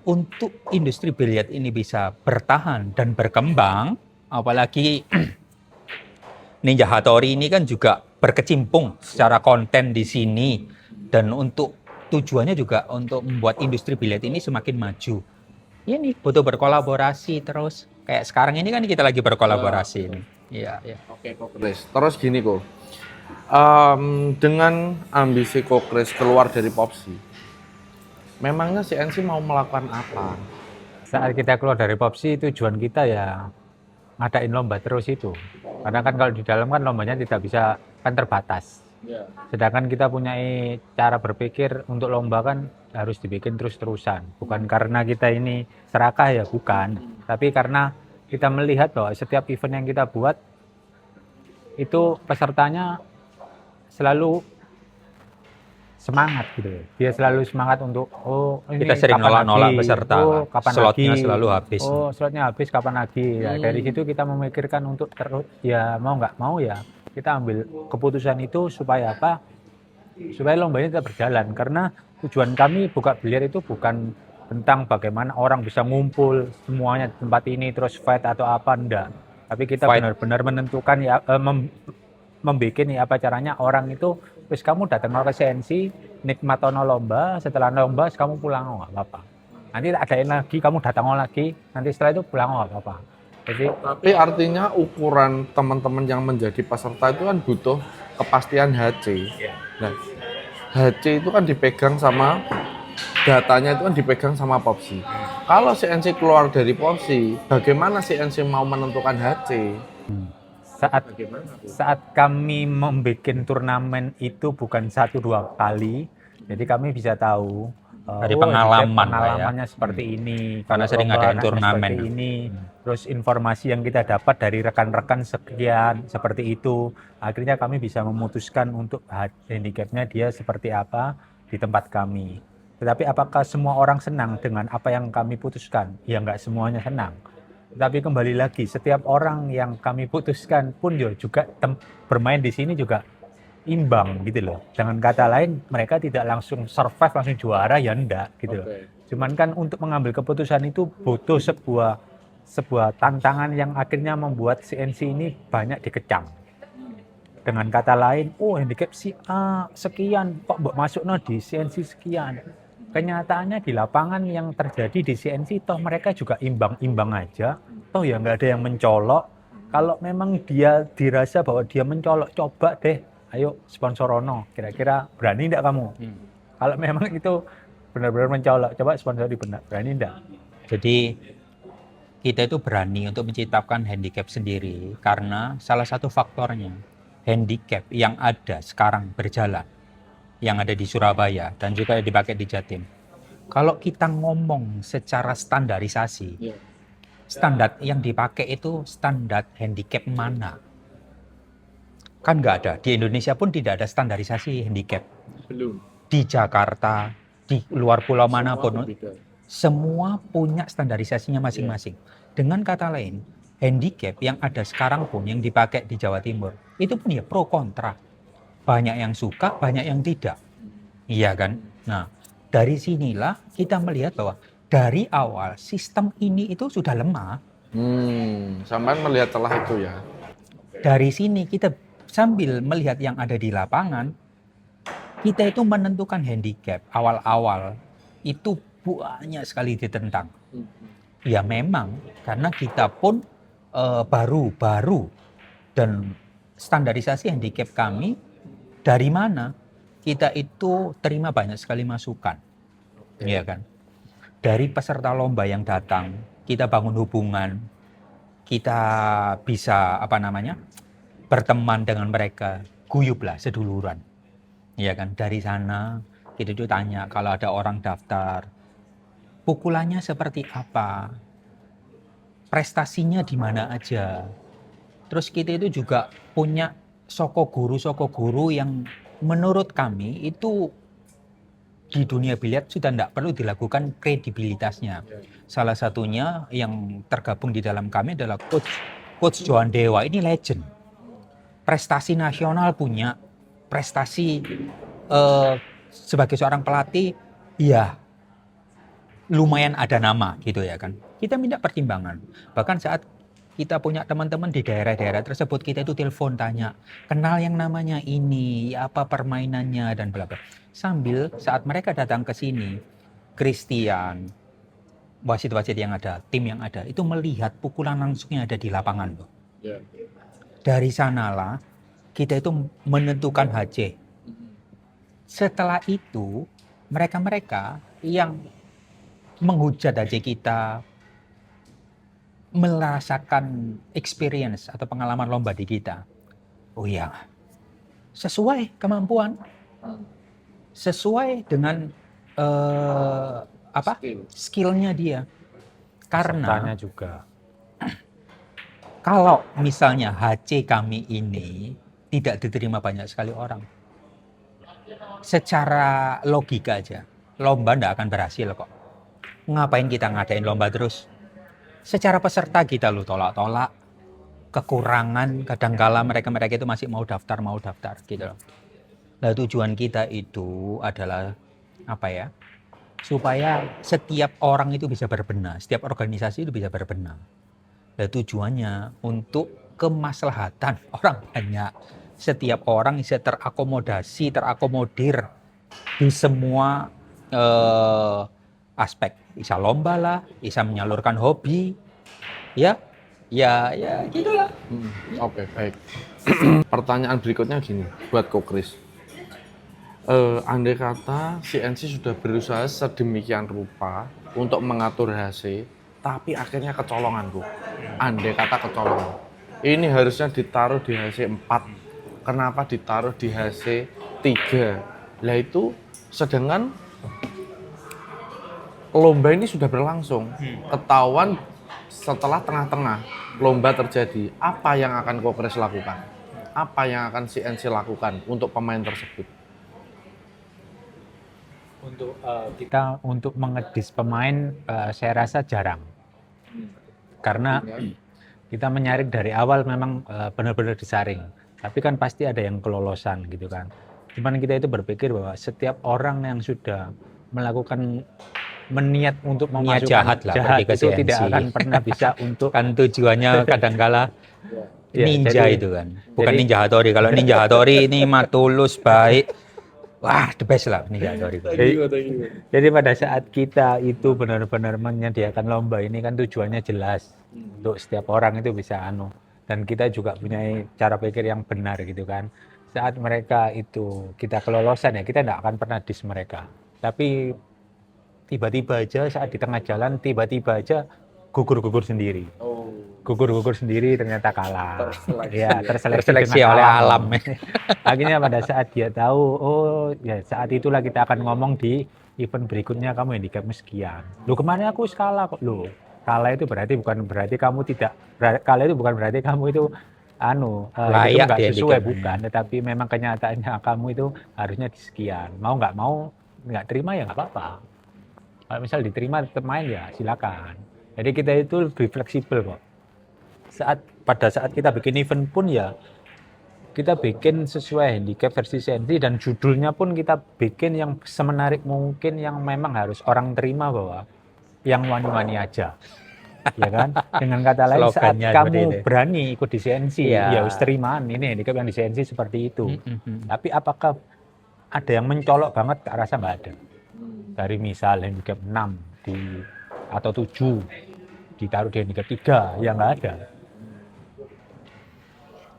[SPEAKER 2] untuk industri biliar ini bisa bertahan dan berkembang, apalagi Ninja Hattori ini kan juga berkecimpung secara konten di sini dan untuk tujuannya juga untuk membuat industri biliar ini semakin maju. Ini butuh berkolaborasi terus. Kayak sekarang ini kan kita lagi berkolaborasi ini. Iya, iya.
[SPEAKER 4] Oke, kok.
[SPEAKER 1] Terus gini kok, dengan ambisi Kokris keluar dari Popsi, memangnya CNC mau melakukan apa?
[SPEAKER 3] Saat kita keluar dari Popsi, tujuan kita ya ngadain lomba terus itu. Karena kan kalau di dalam kan lombanya tidak bisa, kan terbatas.
[SPEAKER 4] Ya.
[SPEAKER 3] Sedangkan kita punya cara berpikir untuk lomba kan harus dibikin terus-terusan. Bukan karena kita ini serakah ya, bukan. Tapi karena kita melihat bahwa setiap event yang kita buat itu pesertanya selalu semangat gitu. Dia selalu semangat untuk ini
[SPEAKER 2] Kita sering
[SPEAKER 3] kapan
[SPEAKER 2] nolak-nolak
[SPEAKER 3] lagi?
[SPEAKER 2] peserta.
[SPEAKER 3] Kapan
[SPEAKER 2] Slotnya
[SPEAKER 3] lagi?
[SPEAKER 2] selalu habis.
[SPEAKER 3] Slotnya habis kapan lagi? Ya, dari situ kita memikirkan untuk terus ya mau nggak mau ya kita ambil keputusan itu supaya apa? Supaya lombanya tetap berjalan. Karena tujuan kami buka biliar itu bukan tentang bagaimana orang bisa ngumpul semuanya di tempat ini terus fight atau apa, enggak. Tapi kita
[SPEAKER 2] Fight.
[SPEAKER 3] benar-benar menentukan ya membuat ya apa caranya orang itu terus kamu datang ke CNC nikmatono lomba, setelah lomba kamu pulang nggak apa-apa. Nanti adain lagi kamu datang lagi, nanti setelah itu pulang nggak apa-apa. Jadi
[SPEAKER 1] Tapi artinya ukuran teman-teman yang menjadi peserta itu kan butuh kepastian HC. Nah, HC itu kan dipegang sama datanya itu kan dipegang sama Popsi. Kalau CNC keluar dari Popsi, bagaimana CNC mau menentukan HC?
[SPEAKER 3] saat kami membuat turnamen itu bukan 1-2 kali, jadi kami bisa tahu
[SPEAKER 2] Dari pengalaman,
[SPEAKER 3] pengalamannya seperti ini.
[SPEAKER 2] Karena
[SPEAKER 3] kalau
[SPEAKER 2] sering
[SPEAKER 3] lomba
[SPEAKER 2] ngadain
[SPEAKER 3] anaknya
[SPEAKER 2] turnamen.
[SPEAKER 3] seperti ini, terus informasi yang kita dapat dari rekan-rekan sekian seperti itu, akhirnya kami bisa memutuskan untuk handicapnya dia seperti apa di tempat kami. Tetapi apakah semua orang senang dengan apa yang kami putuskan? Ya nggak semuanya senang. Tapi kembali lagi, setiap orang yang kami putuskan pun juga bermain di sini juga imbang gitu loh. Dengan kata lain, mereka tidak langsung survive, langsung juara, ya enggak gitu loh. Cuman kan untuk mengambil keputusan itu butuh sebuah tantangan yang akhirnya membuat CNC ini banyak dikecam. Dengan kata lain, handicap si A sekian, kok mbok masukno di CNC sekian. Kenyataannya di lapangan yang terjadi di CNC, toh mereka juga imbang-imbang aja, toh ya nggak ada yang mencolok. Kalau memang dia dirasa bahwa dia mencolok, coba deh, ayo sponsorono, kira-kira berani enggak kamu? Kalau memang itu benar-benar mencolok, coba sponsori benar, berani enggak?
[SPEAKER 2] Jadi kita itu berani untuk menciptakan handicap sendiri karena salah satu faktornya handicap yang ada sekarang berjalan, yang ada di Surabaya dan juga dipakai di Jatim. Kalau kita ngomong secara standarisasi, standar yang dipakai itu standar handicap mana? Kan nggak ada. Di Indonesia pun tidak ada standarisasi handicap.
[SPEAKER 4] Belum.
[SPEAKER 2] Di Jakarta, di luar pulau manapun,
[SPEAKER 4] Beda.
[SPEAKER 2] semua punya standarisasinya masing-masing. Dengan kata lain, handicap yang ada sekarang pun yang dipakai di Jawa Timur itu pun ya pro kontra. Banyak yang suka, banyak yang tidak. Iya kan? Nah, dari sinilah kita melihat bahwa dari awal sistem ini itu sudah lemah.
[SPEAKER 1] Sampean melihat celah itu ya.
[SPEAKER 2] Dari sini kita sambil melihat yang ada di lapangan, kita itu menentukan handicap awal-awal itu banyak sekali ditentang. Ya memang karena kita pun baru-baru dan standarisasi handicap kami dari mana? Kita itu terima banyak sekali masukan. Iya kan? Dari peserta lomba yang datang, kita bangun hubungan, kita bisa berteman dengan mereka, guyublah seduluran. Ya kan, dari sana kita itu tanya kalau ada orang daftar, pukulannya seperti apa, prestasinya di mana aja. Terus kita itu juga punya soko guru yang menurut kami itu di dunia biliar sudah tidak perlu dilakukan kredibilitasnya. Salah satunya yang tergabung di dalam kami adalah Coach Johan Dewa, ini legend. Prestasi nasional punya, prestasi sebagai seorang pelatih, ya lumayan ada nama gitu ya kan. Kita minta pertimbangan. Bahkan saat kita punya teman-teman di daerah-daerah tersebut, kita itu telepon tanya, kenal yang namanya ini, apa permainannya dan bla bla. Sambil saat mereka datang ke sini, Christian, wasit-wasit yang ada, tim yang ada, itu melihat pukulan langsung yang ada di lapangan. Dari sanalah kita itu menentukan HC. Setelah itu, mereka-mereka yang menghujat HC kita, merasakan experience atau pengalaman lomba di kita. Oh iya, sesuai kemampuan, sesuai dengan skillnya dia. Karena
[SPEAKER 3] Pesertanya juga.
[SPEAKER 2] kalau misalnya HC kami ini tidak diterima banyak sekali orang, secara logika aja, lomba tidak akan berhasil kok. Ngapain kita ngadain lomba terus? Secara peserta kita lu tolak-tolak, kekurangan, kadangkala mereka itu masih mau daftar gitu loh. Nah, tujuan kita itu adalah supaya setiap orang itu bisa berbenah, setiap organisasi itu bisa berbenah. Nah, tujuannya untuk kemaslahatan orang banyak. Setiap orang bisa terakomodir di semua aspek. Bisa lomba lah, bisa menyalurkan hobi, ya gitulah.
[SPEAKER 1] Oke, baik. Pertanyaan berikutnya gini, buat Ko Kris. Andai kata CNC sudah berusaha sedemikian rupa untuk mengatur HC, tapi akhirnya kecolongan, Bu. Andai kata kecolongan. Ini harusnya ditaruh di HC 4. Kenapa ditaruh di HC 3? Lah itu sedangkan lomba ini sudah berlangsung. Ketahuan setelah tengah-tengah lomba terjadi, apa yang akan Ko Kris lakukan? Apa yang akan CNC lakukan untuk pemain tersebut?
[SPEAKER 3] Untuk kita untuk mengedis pemain, saya rasa jarang. Karena kita menyaring dari awal memang benar-benar disaring. Tapi kan pasti ada yang kelolosan gitu kan. Cuman kita itu berpikir bahwa setiap orang yang sudah melakukan niat untuk
[SPEAKER 2] Niat
[SPEAKER 3] memasukkan
[SPEAKER 2] jahat
[SPEAKER 3] itu
[SPEAKER 2] CNC.
[SPEAKER 3] tidak akan pernah bisa untuk
[SPEAKER 2] Kan tujuannya kadangkala
[SPEAKER 3] Ya,
[SPEAKER 2] ninja
[SPEAKER 3] jadi-
[SPEAKER 2] itu kan. Bukan
[SPEAKER 3] jadi-
[SPEAKER 2] Ninja Hattori. Kalau Ninja Hattori ini mah tulus, baik. Wah, the best lah Ninja Hattori.
[SPEAKER 3] Jadi pada saat kita itu benar-benar menyediakan lomba ini kan tujuannya jelas untuk setiap orang itu bisa dan kita juga punya cara pikir yang benar gitu kan. Saat mereka itu kita kelolosan ya kita tidak akan pernah dis mereka. Tapi tiba-tiba aja saat di tengah jalan tiba-tiba aja gugur-gugur sendiri. Gugur-gugur sendiri ternyata kalah. Ya,
[SPEAKER 2] Terseleksi
[SPEAKER 3] dengan
[SPEAKER 2] oleh alam.
[SPEAKER 3] Akhirnya pada saat dia tahu, oh ya saat itulah kita akan ngomong di event berikutnya kamu handicapmu sekian. Loh kemarin aku skala kok. Loh, kalah itu bukan berarti kamu tidak, kalah itu bukan berarti kamu itu
[SPEAKER 2] Layak
[SPEAKER 3] itu nggak
[SPEAKER 2] di
[SPEAKER 3] sesuai
[SPEAKER 2] handicap.
[SPEAKER 3] bukan, tetapi memang kenyataannya kamu itu harusnya di sekian. Mau nggak terima ya nggak apa-apa. Kalau misal diterima tetap main ya silakan. Jadi kita itu lebih fleksibel kok. pada saat kita bikin event pun ya kita bikin sesuai handicap versi CNC, dan judulnya pun kita bikin yang semenarik mungkin, yang memang harus orang terima bahwa yang wani-wani aja. Ya kan? Dengan kata lain, saat
[SPEAKER 2] Slogannya seperti
[SPEAKER 3] kamu
[SPEAKER 2] itu.
[SPEAKER 3] berani ikut di CNC,
[SPEAKER 2] Iya.
[SPEAKER 3] ya harus terimaan ini handicap yang di CNC seperti itu.
[SPEAKER 2] Mm-mm.
[SPEAKER 3] Tapi apakah ada yang mencolok banget? Ke arah saya nggak ada. Dari misal handicap 6 atau 7 ditaruh di handicap 3, ya nggak ada.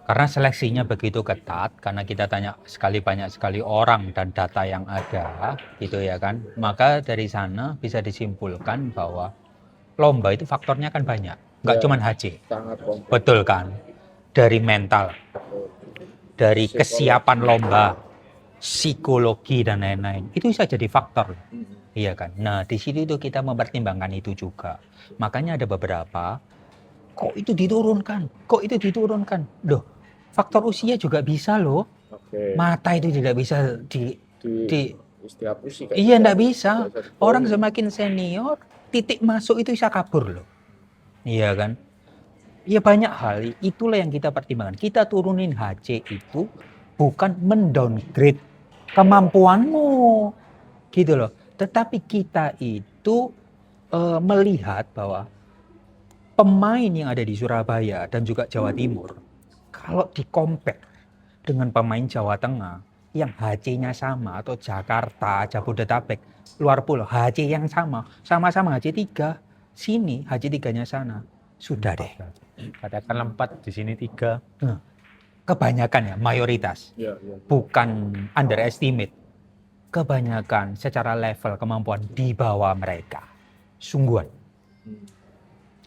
[SPEAKER 2] Karena seleksinya begitu ketat, karena kita tanya banyak sekali orang dan data yang ada, gitu ya kan. Maka dari sana bisa disimpulkan bahwa lomba itu faktornya kan banyak, nggak
[SPEAKER 4] Ya.
[SPEAKER 2] cuma HC,
[SPEAKER 4] Sangat kompleks.
[SPEAKER 2] betul kan? Dari mental, dari kesiapan lomba, psikologi dan lain-lain, itu bisa jadi faktor, iya kan? Nah di situ itu kita mempertimbangkan itu juga. Makanya ada beberapa, kok itu diturunkan, loh. Faktor usia juga bisa loh,
[SPEAKER 4] Oke.
[SPEAKER 2] mata itu tidak bisa di
[SPEAKER 4] Dihapus sih.
[SPEAKER 2] iya enggak bisa. Orang semakin senior, titik masuk itu bisa kabur loh. Iya kan? Ya banyak hal, itulah yang kita pertimbangkan. Kita turunin HC itu bukan mendowngrade kemampuanmu, gitu loh. Tetapi kita itu melihat bahwa pemain yang ada di Surabaya dan juga Jawa Timur, kalau di-compare dengan pemain Jawa Tengah yang HC-nya sama, atau Jakarta, Jabodetabek, luar pulau, HC yang sama-sama HC 3, sini HC 3-nya sana. Sudah deh.
[SPEAKER 3] Katakanlah 4, di sini 3.
[SPEAKER 2] Kebanyakan ya, mayoritas.
[SPEAKER 4] Iya, iya.
[SPEAKER 2] Bukan underestimate. Kebanyakan secara level kemampuan di bawah mereka. Sungguhan.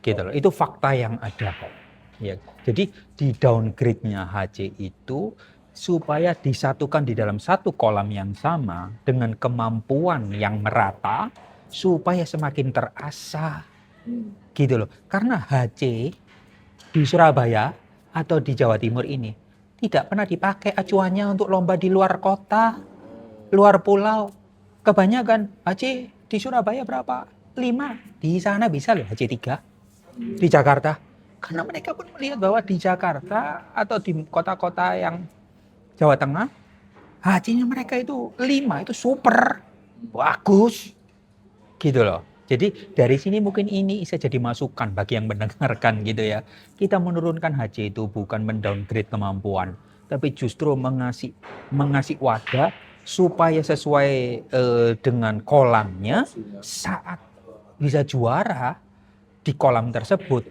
[SPEAKER 2] Gitu loh. Itu fakta yang ada kok. Ya. Jadi di downgrade-nya HC itu supaya disatukan di dalam satu kolam yang sama dengan kemampuan yang merata supaya semakin terasa. Gitu loh. Karena HC di Surabaya atau di Jawa Timur ini tidak pernah dipakai acuannya untuk lomba di luar kota, luar pulau. Kebanyakan HC di Surabaya berapa? 5. Di sana bisa loh HC 3. Di Jakarta. Karena mereka pun melihat bahwa di Jakarta atau di kota-kota yang Jawa Tengah, HC-nya mereka itu 5, itu super bagus. Gitu loh. Jadi dari sini mungkin ini bisa jadi masukan bagi yang mendengarkan gitu ya. Kita menurunkan HC itu bukan mendowngrade kemampuan, tapi justru mengasih wadah supaya sesuai dengan kolamnya, saat bisa juara di kolam tersebut,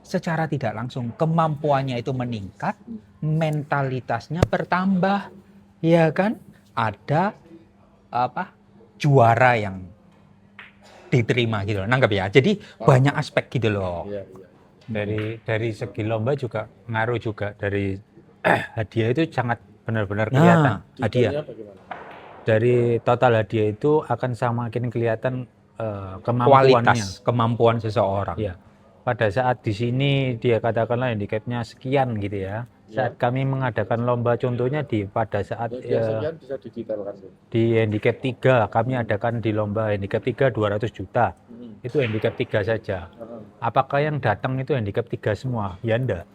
[SPEAKER 2] secara tidak langsung kemampuannya itu meningkat, mentalitasnya bertambah, ya kan? Ada juara yang diterima gitu loh, nanggap ya. Jadi banyak aspek gitu loh.
[SPEAKER 4] Iya, iya.
[SPEAKER 3] Dari segi lomba juga ngaruh juga, dari hadiah itu sangat benar-benar kelihatan.
[SPEAKER 2] Hadiah.
[SPEAKER 4] Detailnya bagaimana?
[SPEAKER 3] Dari total hadiah itu akan semakin kelihatan kemampuannya.
[SPEAKER 2] Kualitas kemampuan seseorang.
[SPEAKER 3] Iya. Pada saat di sini dia katakanlah handicapnya sekian gitu ya. Saat kami mengadakan lomba, contohnya pada saat
[SPEAKER 4] Biasanya bisa didetailkan.
[SPEAKER 3] di handicap 3, kami adakan di lomba handicap 3 200 juta. Itu handicap 3 saja. Apakah yang datang itu handicap 3 semua? Ya enggak.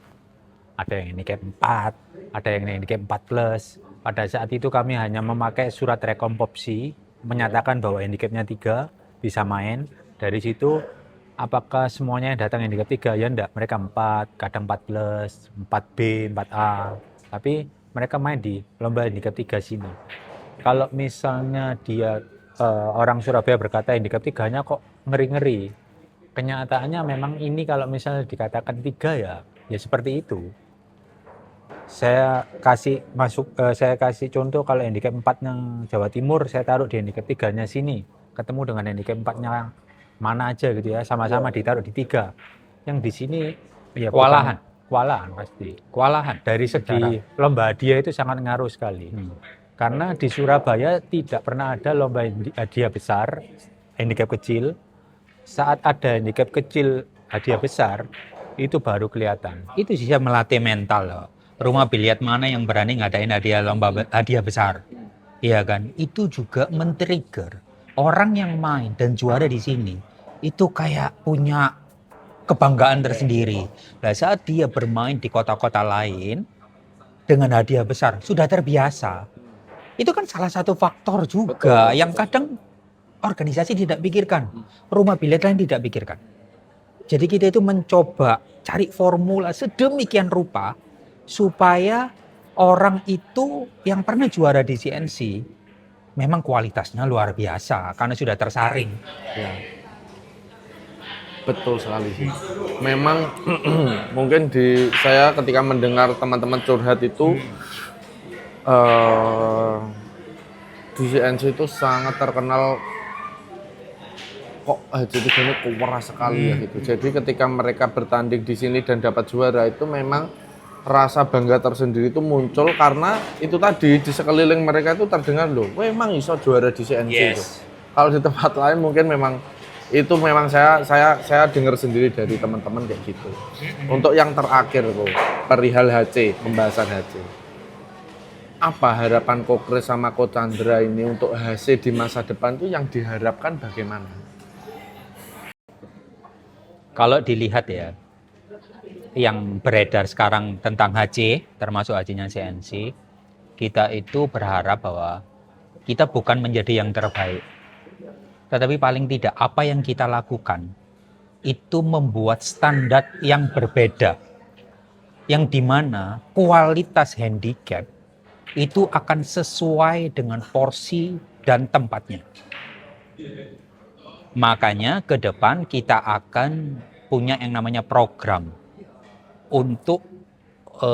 [SPEAKER 3] Ada yang handicap 4, ada yang handicap 4 plus. Pada saat itu kami hanya memakai surat rekompopsi menyatakan bahwa handicapnya 3 bisa main. Dari situ apakah semuanya yang datang handicap 3? Ya enggak, mereka 4, kadang 4 plus, 4B, 4A. Tapi mereka main di lomba handicap 3 sini. Kalau misalnya dia orang Surabaya berkata handicap 3-nya kok ngeri-ngeri. Kenyataannya memang ini kalau misalnya dikatakan 3 ya seperti itu. Saya kasih contoh, kalau handicap 4-nya Jawa Timur saya taruh di handicap 3-nya sini. Ketemu dengan handicap 4-nya mana aja gitu ya, sama-sama ditaruh di 3. Yang di sini ya kewalahan pasti.
[SPEAKER 2] Kewalahan.
[SPEAKER 3] Dari segi lomba hadiah itu sangat ngaruh sekali. Karena di Surabaya tidak pernah ada lomba hadiah besar, handicap kecil. Saat ada handicap kecil, hadiah besar, itu baru kelihatan.
[SPEAKER 2] Itu bisa melatih mental loh. Rumah biliar mana yang berani ngadain hadiah besar? Iya kan? Itu juga men-trigger orang yang main dan juara di sini. Itu kayak punya kebanggaan tersendiri. Nah, saat dia bermain di kota-kota lain dengan hadiah besar, sudah terbiasa. Itu kan salah satu faktor juga
[SPEAKER 4] Betul,
[SPEAKER 2] yang
[SPEAKER 4] betul.
[SPEAKER 2] kadang organisasi tidak pikirkan, rumah biliar lain tidak pikirkan. Jadi kita itu mencoba cari formula sedemikian rupa supaya orang itu yang pernah juara di CNC memang kualitasnya luar biasa karena sudah tersaring.
[SPEAKER 1] Ya, betul sekali sih. Memang mungkin saya ketika mendengar teman-teman curhat itu eh di CNC itu sangat terkenal kok jadi ini keras sekali ya gitu. Jadi ketika mereka bertanding di sini dan dapat juara itu memang rasa bangga tersendiri itu muncul karena itu tadi di sekeliling mereka itu terdengar loh, memang iso juara di CNC itu. Kalau di tempat lain mungkin memang itu memang saya dengar sendiri dari teman-teman kayak gitu. Untuk yang terakhir tuh perihal HC, pembahasan HC. Apa harapan Ko Kris sama Ko Chandra ini untuk HC di masa depan tuh yang diharapkan bagaimana?
[SPEAKER 2] Kalau dilihat ya, yang beredar sekarang tentang HC, termasuk HC-nya CNC, kita itu berharap bahwa kita bukan menjadi yang terbaik. Tetapi paling tidak apa yang kita lakukan itu membuat standar yang berbeda. Yang dimana kualitas handicap itu akan sesuai dengan porsi dan tempatnya. Makanya ke depan kita akan punya yang namanya program untuk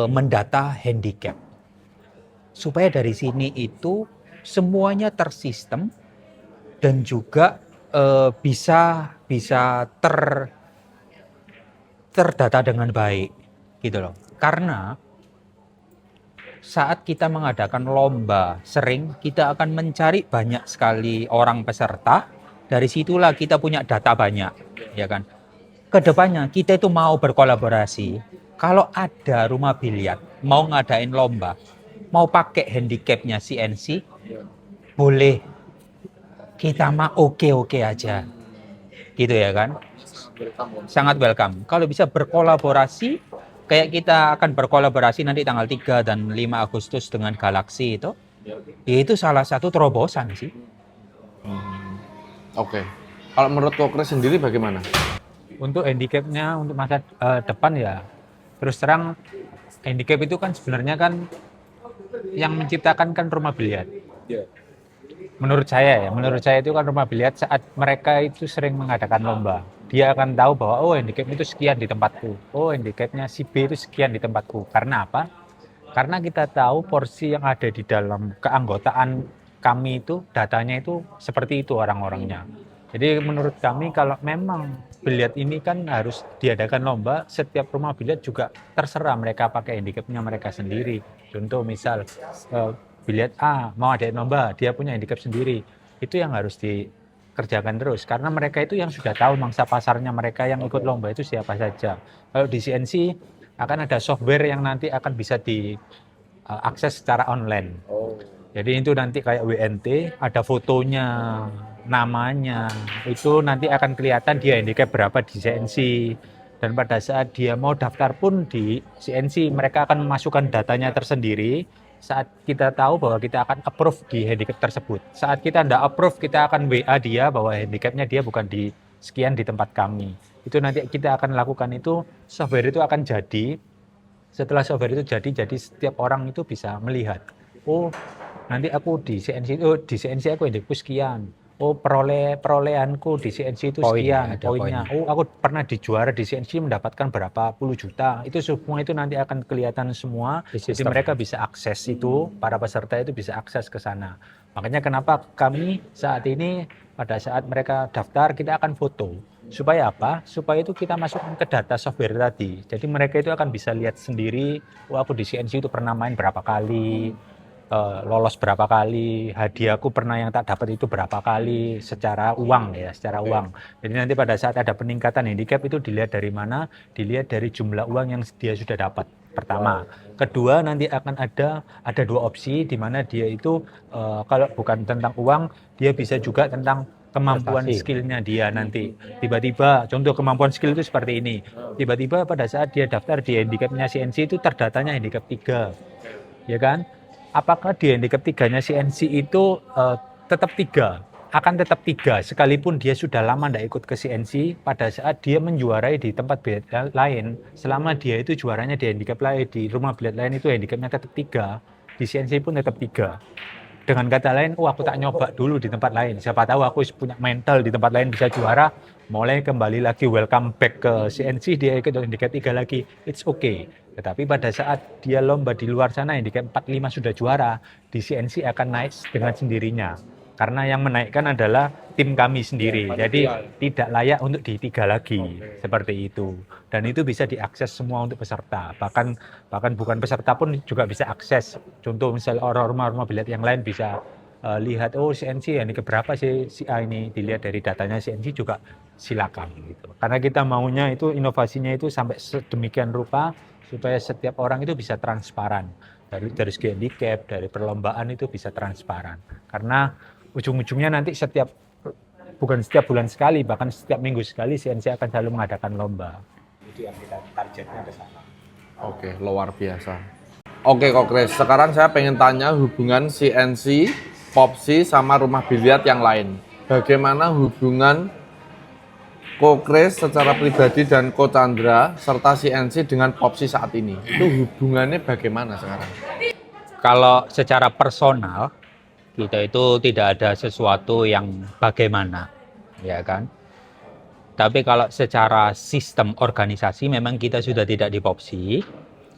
[SPEAKER 2] mendata handicap. Supaya dari sini itu semuanya tersistem dan juga bisa terdata dengan baik gitu loh. Karena saat kita mengadakan lomba, sering kita akan mencari banyak sekali orang peserta. Dari situlah kita punya data banyak, ya kan? Kedepannya kita itu mau berkolaborasi. Kalau ada rumah biliar mau ngadain lomba, mau pakai handicapnya CNC, boleh. Kita mah oke-oke aja, gitu ya kan? Sangat welcome. Kalau bisa berkolaborasi, kayak kita akan berkolaborasi nanti tanggal 3 dan 5 Agustus dengan Galaxy itu salah satu terobosan sih.
[SPEAKER 1] Oke. Kalau menurut Ko Kris sendiri bagaimana?
[SPEAKER 3] Untuk handicapnya untuk masa depan ya, terus terang handicap itu kan sebenarnya kan yang menciptakan kan rumah biliar.
[SPEAKER 4] Ya.
[SPEAKER 3] Menurut saya itu kan rumah biliar saat mereka itu sering mengadakan lomba. Dia akan tahu bahwa oh handicap itu sekian di tempatku. Oh handicapnya si B itu sekian di tempatku. Karena apa? Karena kita tahu porsi yang ada di dalam keanggotaan kami itu datanya itu seperti itu orang-orangnya. Jadi menurut kami kalau memang biliar ini kan harus diadakan lomba, setiap rumah biliar juga terserah mereka pakai handicapnya mereka sendiri. Contoh misal biliar A mau ada lomba, dia punya handicap sendiri. Itu yang harus dikerjakan terus karena mereka itu yang sudah tahu mangsa pasarnya mereka yang ikut lomba itu siapa saja. Kalau di CNC akan ada software yang nanti akan bisa diakses secara online.
[SPEAKER 4] Oh.
[SPEAKER 3] Jadi itu nanti kayak WNT, ada fotonya, namanya, itu nanti akan kelihatan dia handicap berapa di CNC. Dan pada saat dia mau daftar pun di CNC, mereka akan memasukkan datanya tersendiri. Saat kita tahu bahwa kita akan approve di handicap tersebut. Saat kita tidak approve, kita akan WA dia bahwa handicapnya dia bukan di sekian di tempat kami. Itu nanti kita akan lakukan itu, software itu akan jadi. Setelah software itu jadi setiap orang itu bisa melihat. Oh, nanti aku di CNC aku handicapku sekian. Oh, perolehanku di CNC itu sekian poinnya. Oh, aku pernah dijuara di CNC mendapatkan berapa puluh juta. Itu semua itu nanti akan kelihatan semua. Jadi mereka bisa akses itu, para peserta itu bisa akses ke sana. Makanya kenapa kami saat ini pada saat mereka daftar kita akan foto. Supaya apa? Supaya itu kita masukkan ke data software tadi. Jadi mereka itu akan bisa lihat sendiri, oh aku di CNC itu pernah main berapa kali, lolos berapa kali, hadiahku pernah yang tak dapat itu berapa kali secara uang ya, secara uang. Jadi nanti pada saat ada peningkatan handicap itu dilihat dari mana? Dilihat dari jumlah uang yang dia sudah dapat. Pertama, kedua nanti akan ada dua opsi di mana dia itu kalau bukan tentang uang, dia bisa juga tentang kemampuan
[SPEAKER 2] Prestasi.
[SPEAKER 3] skillnya dia nanti. Tiba-tiba, contoh kemampuan skill itu seperti ini. Tiba-tiba pada saat dia daftar di handicapnya CNC itu terdatanya handicap 3. Ya kan? Apakah di handicap 3-nya CNC itu tetap 3? Akan tetap 3, sekalipun dia sudah lama tidak ikut ke CNC, pada saat dia menjuarai di tempat biliar lain, selama dia itu juaranya di handicap lain, di rumah biliar lain itu handicapnya tetap 3, di CNC pun tetap 3. Dengan kata lain, aku tak nyoba dulu di tempat lain, siapa tahu aku punya mental di tempat lain bisa juara, mulai kembali lagi welcome back ke CNC, dia ikut handicap 3 lagi, it's okay. Tetapi pada saat dia lomba di luar sana handicap 45 sudah juara, di CNC akan naik dengan sendirinya. Karena yang menaikkan adalah tim kami sendiri. Jadi tidak layak untuk di 3 lagi. Seperti itu. Dan itu bisa diakses semua untuk peserta. Bahkan bukan peserta pun juga bisa akses. Contoh misalnya rumah-rumah biliar yang lain bisa lihat, oh CNC ini keberapa sih si A ini, dilihat dari datanya CNC juga silakan gitu. Karena kita maunya itu inovasinya itu sampai sedemikian rupa supaya setiap orang itu bisa transparan. Dari segi handicap, dari perlombaan itu bisa transparan. Karena ujung-ujungnya nanti bukan setiap bulan sekali, bahkan setiap minggu sekali CNC akan selalu mengadakan lomba. Itu yang kita targetnya ke sana.
[SPEAKER 1] Oke, luar biasa. Oke, Kokres. Sekarang saya pengen tanya hubungan CNC, Popsi, sama rumah biliar yang lain. Bagaimana hubungan Kokres secara pribadi dan Ko Chandra serta CNC dengan Popsi saat ini? Itu hubungannya bagaimana sekarang?
[SPEAKER 2] Kalau secara personal, kita itu tidak ada sesuatu yang bagaimana, ya kan? Tapi kalau secara sistem organisasi memang kita sudah tidak di Popsi,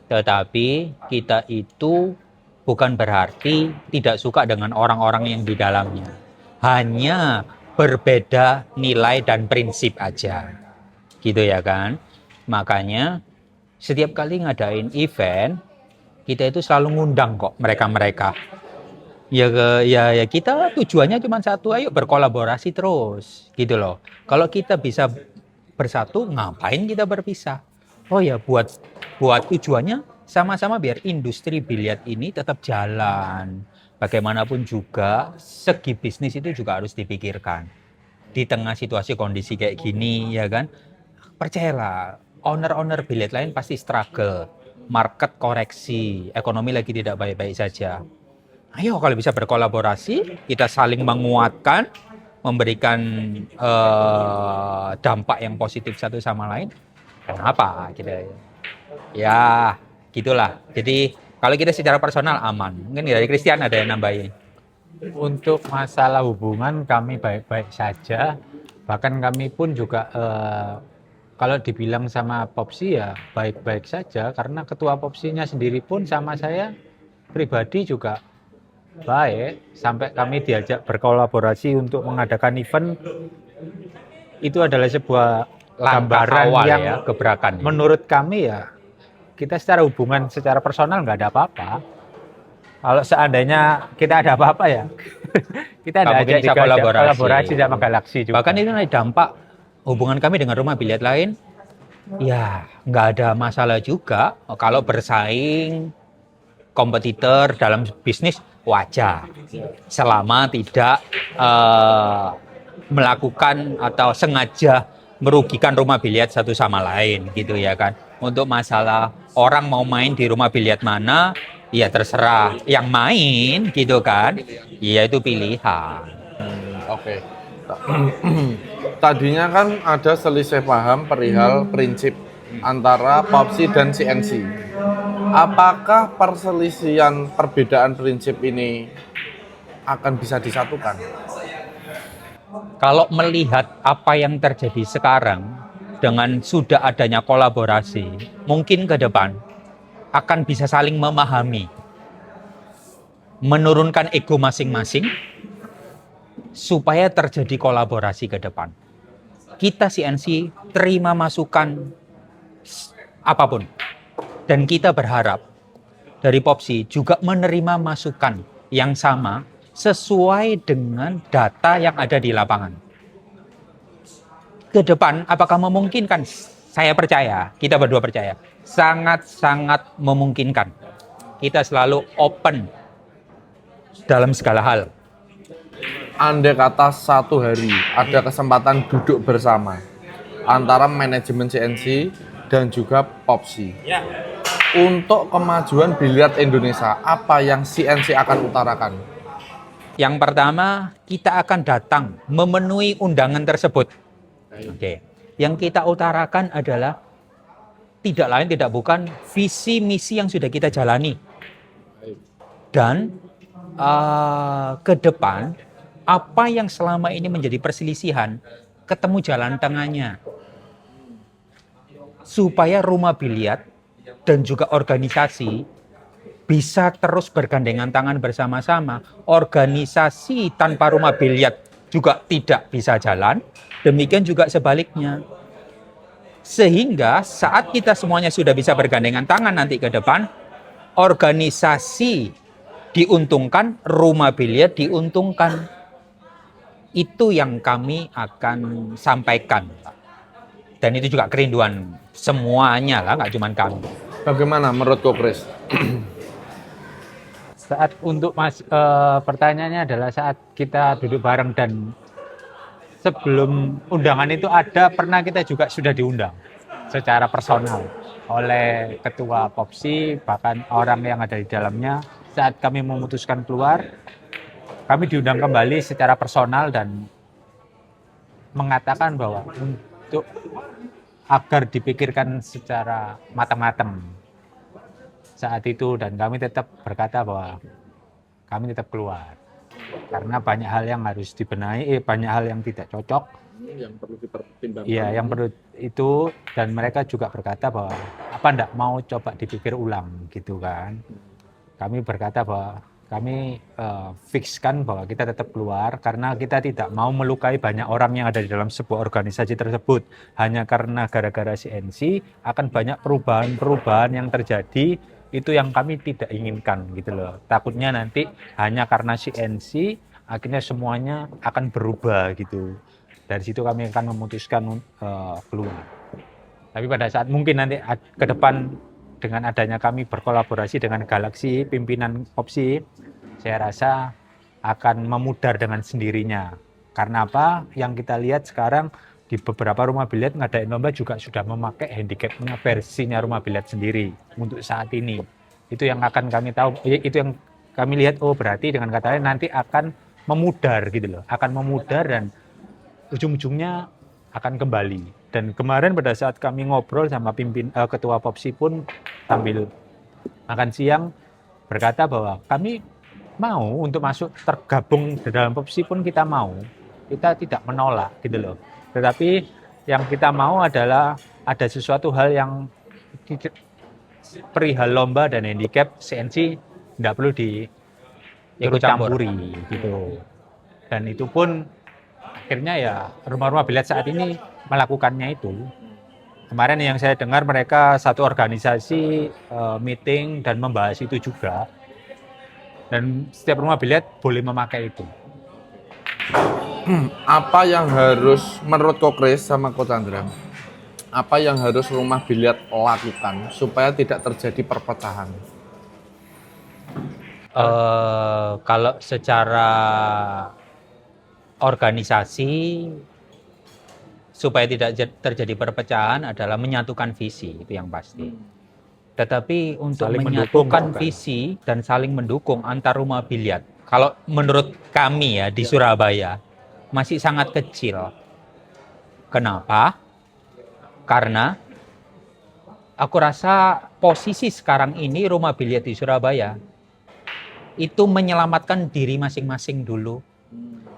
[SPEAKER 2] tetapi kita itu bukan berarti tidak suka dengan orang-orang yang di dalamnya. Hanya berbeda nilai dan prinsip aja. Gitu ya kan? Makanya setiap kali ngadain event, kita itu selalu ngundang kok mereka-mereka. Ya kita tujuannya cuma satu, ayo berkolaborasi terus gitu loh. Kalau kita bisa bersatu, ngapain kita berpisah? Oh ya buat tujuannya sama-sama biar industri biliar ini tetap jalan. Bagaimanapun juga segi bisnis itu juga harus dipikirkan. Di tengah situasi kondisi kayak gini ya kan, percayalah owner-owner biliar lain pasti struggle, market koreksi, ekonomi lagi tidak baik-baik saja. Ayo kalau bisa berkolaborasi, kita saling menguatkan, memberikan dampak yang positif satu sama lain. Kenapa? Gitu. Ya, gitulah. Jadi kalau kita secara personal aman. Mungkin dari Christian ada yang nambahin.
[SPEAKER 3] Untuk masalah hubungan kami baik-baik saja. Bahkan kami pun juga kalau dibilang sama Popsi ya baik-baik saja. Karena ketua Popsinya sendiri pun sama saya pribadi juga baik, sampai kami diajak berkolaborasi untuk mengadakan event. Itu adalah sebuah gambaran
[SPEAKER 2] awal
[SPEAKER 3] yang
[SPEAKER 2] ya, gebrakan.
[SPEAKER 3] menurut kami ya kita secara hubungan secara personal nggak ada apa-apa. Kalau seandainya kita ada apa-apa ya kita ada
[SPEAKER 2] mungkin
[SPEAKER 3] ajak
[SPEAKER 2] bisa
[SPEAKER 3] juga
[SPEAKER 2] kolaborasi.
[SPEAKER 3] kolaborasi sama Galaxy juga.
[SPEAKER 2] Bahkan itu ada dampak hubungan kami dengan rumah biliar lain. Ya, nggak ada masalah juga kalau bersaing kompetitor dalam bisnis wajar, selama tidak melakukan atau sengaja merugikan rumah biliar satu sama lain gitu ya kan. Untuk masalah orang mau main di rumah biliar mana, ya terserah yang main gitu kan, ya itu pilihan.
[SPEAKER 1] Oke. Tadinya kan ada selisih paham perihal prinsip antara Popsi dan CNC. Apakah perselisihan perbedaan prinsip ini akan bisa disatukan?
[SPEAKER 2] Kalau melihat apa yang terjadi sekarang dengan sudah adanya kolaborasi, mungkin ke depan akan bisa saling memahami, menurunkan ego masing-masing supaya terjadi kolaborasi ke depan. Kita CNC terima masukan apapun. Dan kita berharap dari Popsi juga menerima masukan yang sama sesuai dengan data yang ada di lapangan. Ke depan, apakah memungkinkan? Saya percaya, kita berdua percaya, sangat-sangat memungkinkan. Kita selalu open dalam segala hal.
[SPEAKER 1] andai kata satu hari ada kesempatan duduk bersama antara manajemen CNC dan juga Popsi. Untuk kemajuan biliar Indonesia, apa yang CNC akan utarakan?
[SPEAKER 2] Yang pertama, kita akan datang memenuhi undangan tersebut. Oke. Yang kita utarakan adalah tidak lain tidak bukan visi misi yang sudah kita jalani. Dan ke depan apa yang selama ini menjadi perselisihan ketemu jalan tengahnya. Supaya rumah biliar dan juga organisasi bisa terus bergandengan tangan bersama-sama. Organisasi tanpa rumah biliar juga tidak bisa jalan. Demikian juga sebaliknya. Sehingga saat kita semuanya sudah bisa bergandengan tangan nanti ke depan, organisasi diuntungkan, rumah biliar diuntungkan. Itu yang kami akan sampaikan. Dan itu juga kerinduan semuanya lah, nggak cuma kami.
[SPEAKER 1] Bagaimana menurut Chris?
[SPEAKER 3] Saat untuk pertanyaannya adalah saat kita duduk bareng dan sebelum undangan itu pernah kita juga sudah diundang secara personal oleh ketua Popsi, bahkan orang yang ada di dalamnya. Saat kami memutuskan keluar, kami diundang kembali secara personal dan mengatakan bahwa untuk agar dipikirkan secara matang-matang saat itu, dan kami tetap berkata bahwa kami tetap keluar karena banyak hal yang harus dibenahi, banyak hal yang tidak cocok
[SPEAKER 4] yang perlu dipertimbangkan.
[SPEAKER 3] Iya, yang perlu itu, dan mereka juga berkata bahwa apa ndak mau coba dipikir ulang gitu kan. Kami berkata bahwa kami fixkan bahwa kita tetap keluar karena kita tidak mau melukai banyak orang yang ada di dalam sebuah organisasi tersebut. Hanya karena gara-gara CNC akan banyak perubahan-perubahan yang terjadi, itu yang kami tidak inginkan gitu loh. Takutnya nanti hanya karena CNC akhirnya semuanya akan berubah gitu. Dari situ kami akan memutuskan keluar. Tapi pada saat mungkin nanti ke depan dengan adanya kami berkolaborasi dengan Galaxy, pimpinan Popsi, saya rasa akan memudar dengan sendirinya. Karena apa? Yang kita lihat sekarang di beberapa rumah biliar ngadain lomba juga sudah memakai handicapnya versinya rumah biliar sendiri untuk saat ini. Itu yang akan kami tahu, itu yang kami lihat, oh berarti dengan kata lain nanti akan memudar gitu loh. Akan memudar dan ujung-ujungnya akan kembali. Dan kemarin pada saat kami ngobrol sama ketua Popsi pun sambil makan siang berkata bahwa kami mau untuk masuk tergabung di dalam Popsi pun kita mau. Kita tidak menolak gitu loh. Tetapi yang kita mau adalah ada sesuatu hal yang perihal lomba dan handicap CNC tidak perlu diikut campuri gitu. Dan itu pun akhirnya ya rumah-rumah biliar saat ini melakukannya itu. Kemarin yang saya dengar mereka satu organisasi meeting dan membahas itu juga. Dan setiap rumah biliar boleh memakai itu.
[SPEAKER 1] Apa yang harus menurut Chris sama Coach Chandra? Apa yang harus rumah biliar lakukan supaya tidak terjadi perpecahan?
[SPEAKER 2] Kalau secara organisasi supaya tidak terjadi perpecahan adalah menyatukan visi, itu yang pasti. Tetapi untuk
[SPEAKER 3] Saling
[SPEAKER 2] menyatukan
[SPEAKER 3] mendukung,
[SPEAKER 2] visi dan saling mendukung antar rumah biliar, kalau menurut kami ya di Surabaya masih sangat kecil. Kenapa? Karena aku rasa posisi sekarang ini rumah biliar di Surabaya itu menyelamatkan diri masing-masing dulu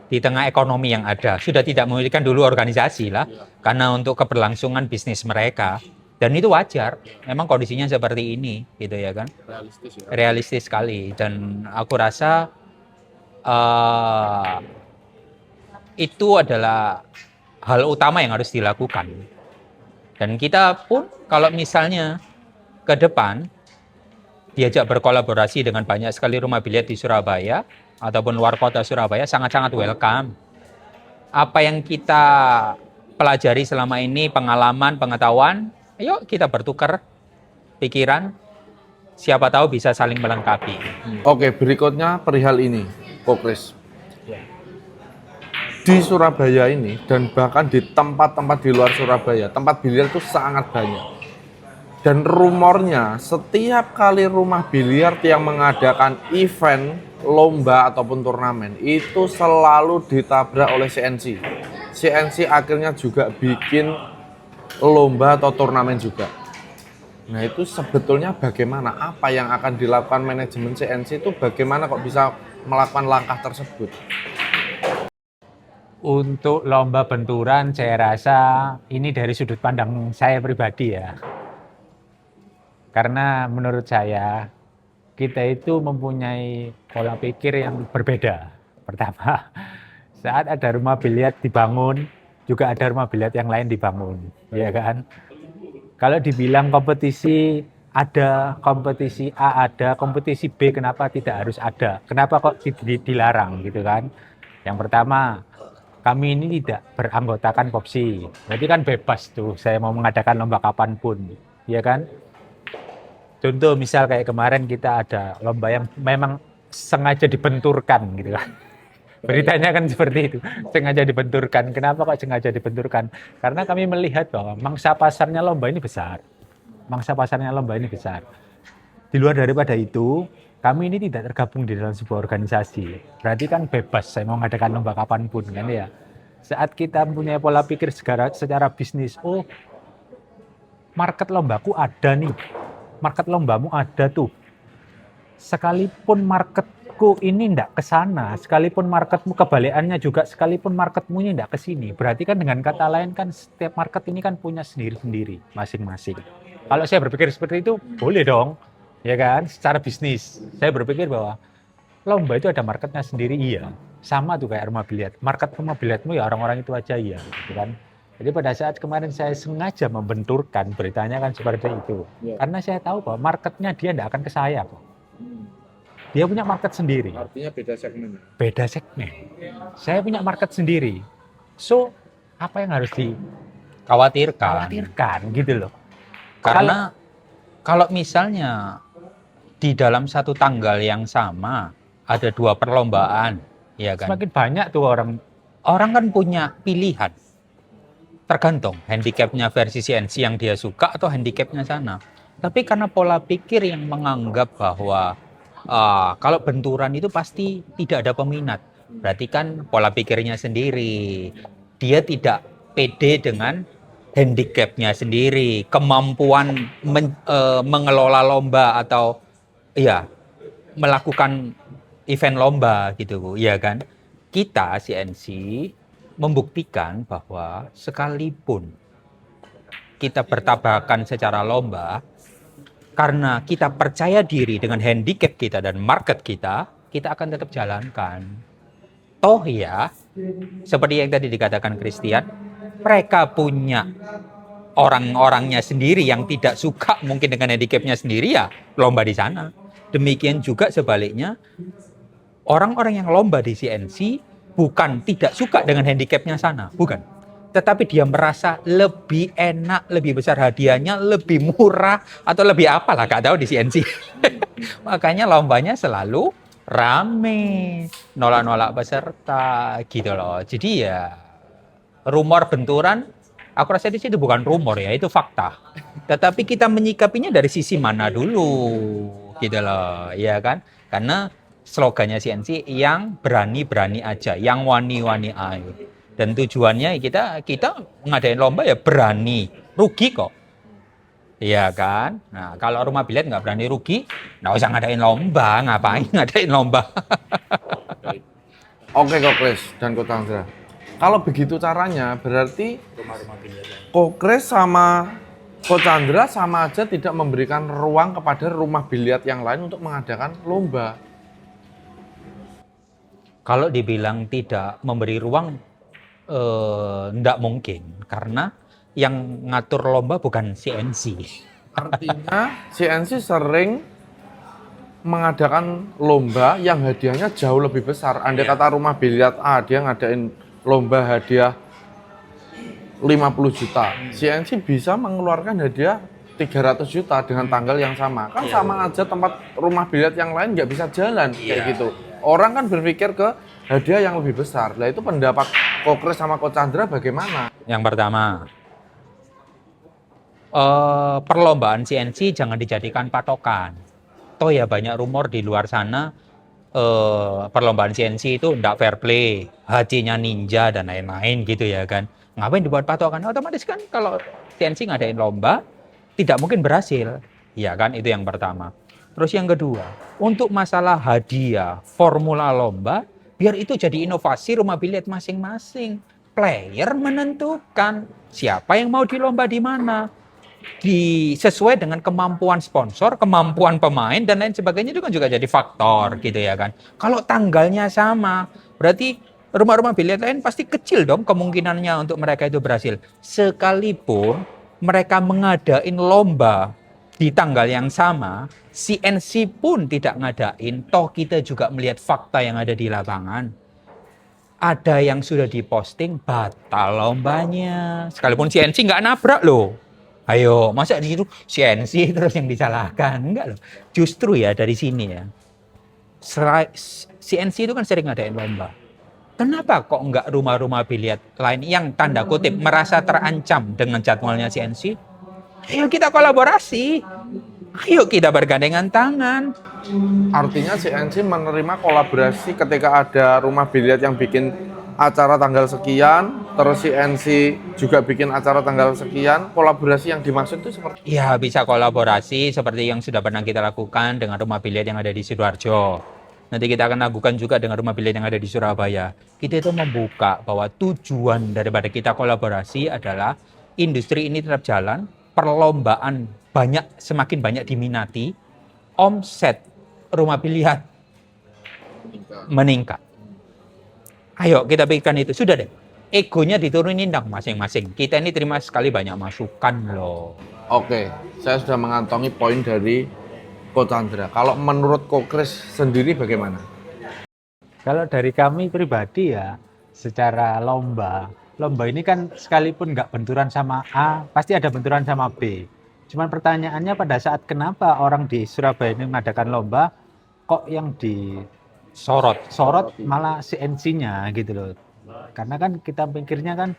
[SPEAKER 2] di tengah ekonomi yang ada. Sudah tidak memiliki dulu organisasi lah, karena untuk keberlangsungan bisnis mereka. Dan itu wajar, memang kondisinya seperti ini, gitu ya kan?
[SPEAKER 4] Realistis ya.
[SPEAKER 2] Realistis sekali. Dan aku rasa itu adalah hal utama yang harus dilakukan. Dan kita pun kalau misalnya ke depan diajak berkolaborasi dengan banyak sekali rumah biliar di Surabaya ataupun luar kota Surabaya, sangat-sangat welcome. Apa yang kita pelajari selama ini, pengalaman, pengetahuan, ayo kita bertukar pikiran, siapa tahu bisa saling melengkapi.
[SPEAKER 1] Oke, berikutnya perihal ini, Chris. di Surabaya ini dan bahkan di tempat-tempat di luar Surabaya, tempat biliar itu sangat banyak. Dan rumornya setiap kali rumah biliar yang mengadakan event, lomba ataupun turnamen itu selalu ditabrak oleh CNC. CNC akhirnya juga bikin lomba atau turnamen juga. Nah itu sebetulnya bagaimana? Apa yang akan dilakukan manajemen CNC itu bagaimana kok bisa melakukan langkah tersebut?
[SPEAKER 3] Untuk lomba benturan, saya rasa ini dari sudut pandang saya pribadi ya. Karena menurut saya, kita itu mempunyai pola pikir yang berbeda. Pertama, saat ada rumah biliar dibangun, juga ada rumah biliar yang lain dibangun, ya kan? Kalau dibilang kompetisi ada, kompetisi A ada, kompetisi B kenapa tidak harus ada? Kenapa kok dilarang gitu kan? Yang pertama, kami ini tidak beranggotakan Popsi. Berarti kan bebas tuh, saya mau mengadakan lomba kapanpun, ya kan? Contoh misal kayak kemarin kita ada lomba yang memang sengaja dibenturkan gitu kan. Beritanya kan seperti itu, sengaja dibenturkan. Kenapa kok sengaja dibenturkan? Karena kami melihat bahwa mangsa pasarnya lomba ini besar. Mangsa pasarnya lomba ini besar. Di luar daripada itu, kami ini tidak tergabung di dalam sebuah organisasi. Berarti kan bebas, saya mau mengadakan lomba kapanpun kan ya. Saat kita punya pola pikir secara bisnis, oh market lombaku ada nih, market lombamu ada tuh. Sekalipun marketku ini tidak ke sana, sekalipun marketmu kebalikannya juga, sekalipun marketmu ini tidak ke sini, berarti kan dengan kata lain kan setiap market ini kan punya sendiri-sendiri masing-masing. Kalau saya berpikir seperti itu, boleh dong, ya kan? Secara bisnis, saya berpikir bahwa lomba itu ada marketnya sendiri, iya. Sama tuh kayak rumah biliar. Market rumah biliarmu ya orang-orang itu aja, iya, gitu kan? Jadi pada saat kemarin saya sengaja membenturkan, beritanya kan seperti itu.
[SPEAKER 4] Ya.
[SPEAKER 3] Karena saya tahu bahwa marketnya dia tidak akan ke saya kok. Dia punya market sendiri.
[SPEAKER 4] Artinya beda segmen.
[SPEAKER 3] Beda segmen. Saya punya market sendiri. So, apa yang harus
[SPEAKER 2] Khawatirkan.
[SPEAKER 3] dikhawatirkan gitu loh.
[SPEAKER 2] Karena kalau misalnya di dalam satu tanggal yang sama ada 2 perlombaan, ya kan?
[SPEAKER 3] Semakin banyak tuh
[SPEAKER 2] Orang kan punya pilihan. Tergantung handicapnya versi CNC yang dia suka atau handicapnya sana. Tapi karena pola pikir yang menganggap bahwa kalau benturan itu pasti tidak ada peminat. Berarti kan pola pikirnya sendiri. Dia tidak pede dengan handicapnya sendiri, kemampuan mengelola lomba atau ya melakukan event lomba gitu Bu, ya kan? Kita CNC membuktikan bahwa sekalipun kita bertabrakan secara lomba, karena kita percaya diri dengan handicap kita dan market kita akan tetap jalankan. Toh ya, seperti yang tadi dikatakan Christian, mereka punya orang-orangnya sendiri yang tidak suka mungkin dengan handicapnya sendiri ya lomba di sana. Demikian juga sebaliknya, orang-orang yang lomba di CNC bukan tidak suka dengan handicapnya sana, bukan. Tetapi dia merasa lebih enak, lebih besar hadiahnya, lebih murah, atau lebih apalah, gak tahu di CNC. Makanya lombanya selalu rame, nolak-nolak peserta, gitu loh. Jadi ya, rumor benturan, aku rasa di situ bukan rumor ya, itu fakta. Tetapi kita menyikapinya dari sisi mana dulu, gitu loh, ya kan? Karena slogannya CNC yang berani-berani aja, yang wani-wani aja. Dan tujuannya kita ngadain lomba ya berani, rugi kok. Iya kan? Nah, kalau rumah biliar nggak berani rugi, nggak usah ngadain lomba, ngapain ngadain lomba?
[SPEAKER 1] Oke Kok Kris dan Kok Chandra. Kalau begitu caranya berarti Kok Kris sama Kok Chandra sama aja tidak memberikan ruang kepada rumah biliar yang lain untuk mengadakan lomba.
[SPEAKER 2] Kalau dibilang tidak memberi ruang, enggak mungkin, karena yang ngatur lomba bukan CNC.
[SPEAKER 1] Artinya CNC sering mengadakan lomba yang hadiahnya jauh lebih besar. Andai kata rumah biliar A dia ngadain lomba hadiah 50 juta, CNC bisa mengeluarkan hadiah 300 juta dengan tanggal yang sama. Kan sama aja tempat rumah biliar yang lain nggak bisa jalan kayak gitu. Orang kan berpikir ke hadiah yang lebih besar. Nah itu pendapat Kokres sama Coach Chandra bagaimana?
[SPEAKER 2] Yang pertama, perlombaan CNC jangan dijadikan patokan. Toh ya banyak rumor di luar sana perlombaan CNC itu enggak fair play, HC-nya ninja dan lain-lain gitu ya kan. Ngapain dibuat patokan? Otomatis kan kalau CNC ngadain lomba tidak mungkin berhasil. Ya kan, itu yang pertama. Terus yang kedua, untuk masalah hadiah formula lomba, biar itu jadi inovasi rumah biliar masing-masing. Player menentukan siapa yang mau dilomba di mana. Sesuai dengan kemampuan sponsor, kemampuan pemain dan lain sebagainya itu kan juga jadi faktor gitu ya kan. Kalau tanggalnya sama, berarti rumah-rumah biliar lain pasti kecil dong kemungkinannya untuk mereka itu berhasil. Sekalipun mereka mengadain lomba di tanggal yang sama, CNC pun tidak ngadain, toh kita juga melihat fakta yang ada di lapangan. Ada yang sudah diposting batal lombanya. Sekalipun CNC nggak nabrak loh. Ayo, masa di situ CNC terus yang disalahkan? Enggak loh. Justru ya dari sini ya. CNC itu kan sering ngadain lomba. Kenapa kok enggak rumah-rumah biliar lain yang tanda kutip merasa terancam dengan jadwalnya CNC? Ayo kita kolaborasi. Ayo kita bergandengan tangan.
[SPEAKER 1] Artinya CNC menerima kolaborasi ketika ada rumah biliar yang bikin acara tanggal sekian, terus CNC juga bikin acara tanggal sekian, kolaborasi yang dimaksud itu seperti
[SPEAKER 2] Ya, bisa kolaborasi seperti yang sudah pernah kita lakukan dengan rumah biliar yang ada di Sidoarjo. Nanti kita akan lakukan juga dengan rumah biliar yang ada di Surabaya. Kita itu membuka bahwa tujuan daripada kita kolaborasi adalah industri ini tetap jalan, perlombaan semakin banyak diminati, omset rumah biliar meningkat. Ayo kita pikirkan itu. Sudah deh. Egonya diturunin dong masing-masing. Kita ini terima sekali banyak masukan loh.
[SPEAKER 1] Oke, saya sudah mengantongi poin dari Coach Chandra. Kalau menurut Kokres sendiri bagaimana?
[SPEAKER 3] Kalau dari kami pribadi ya, secara lomba ini kan sekalipun nggak benturan sama A, pasti ada benturan sama B. Cuman pertanyaannya pada saat kenapa orang di Surabaya ini mengadakan lomba, kok yang sorot malah CNC-nya gitu loh. Karena kan kita pikirnya kan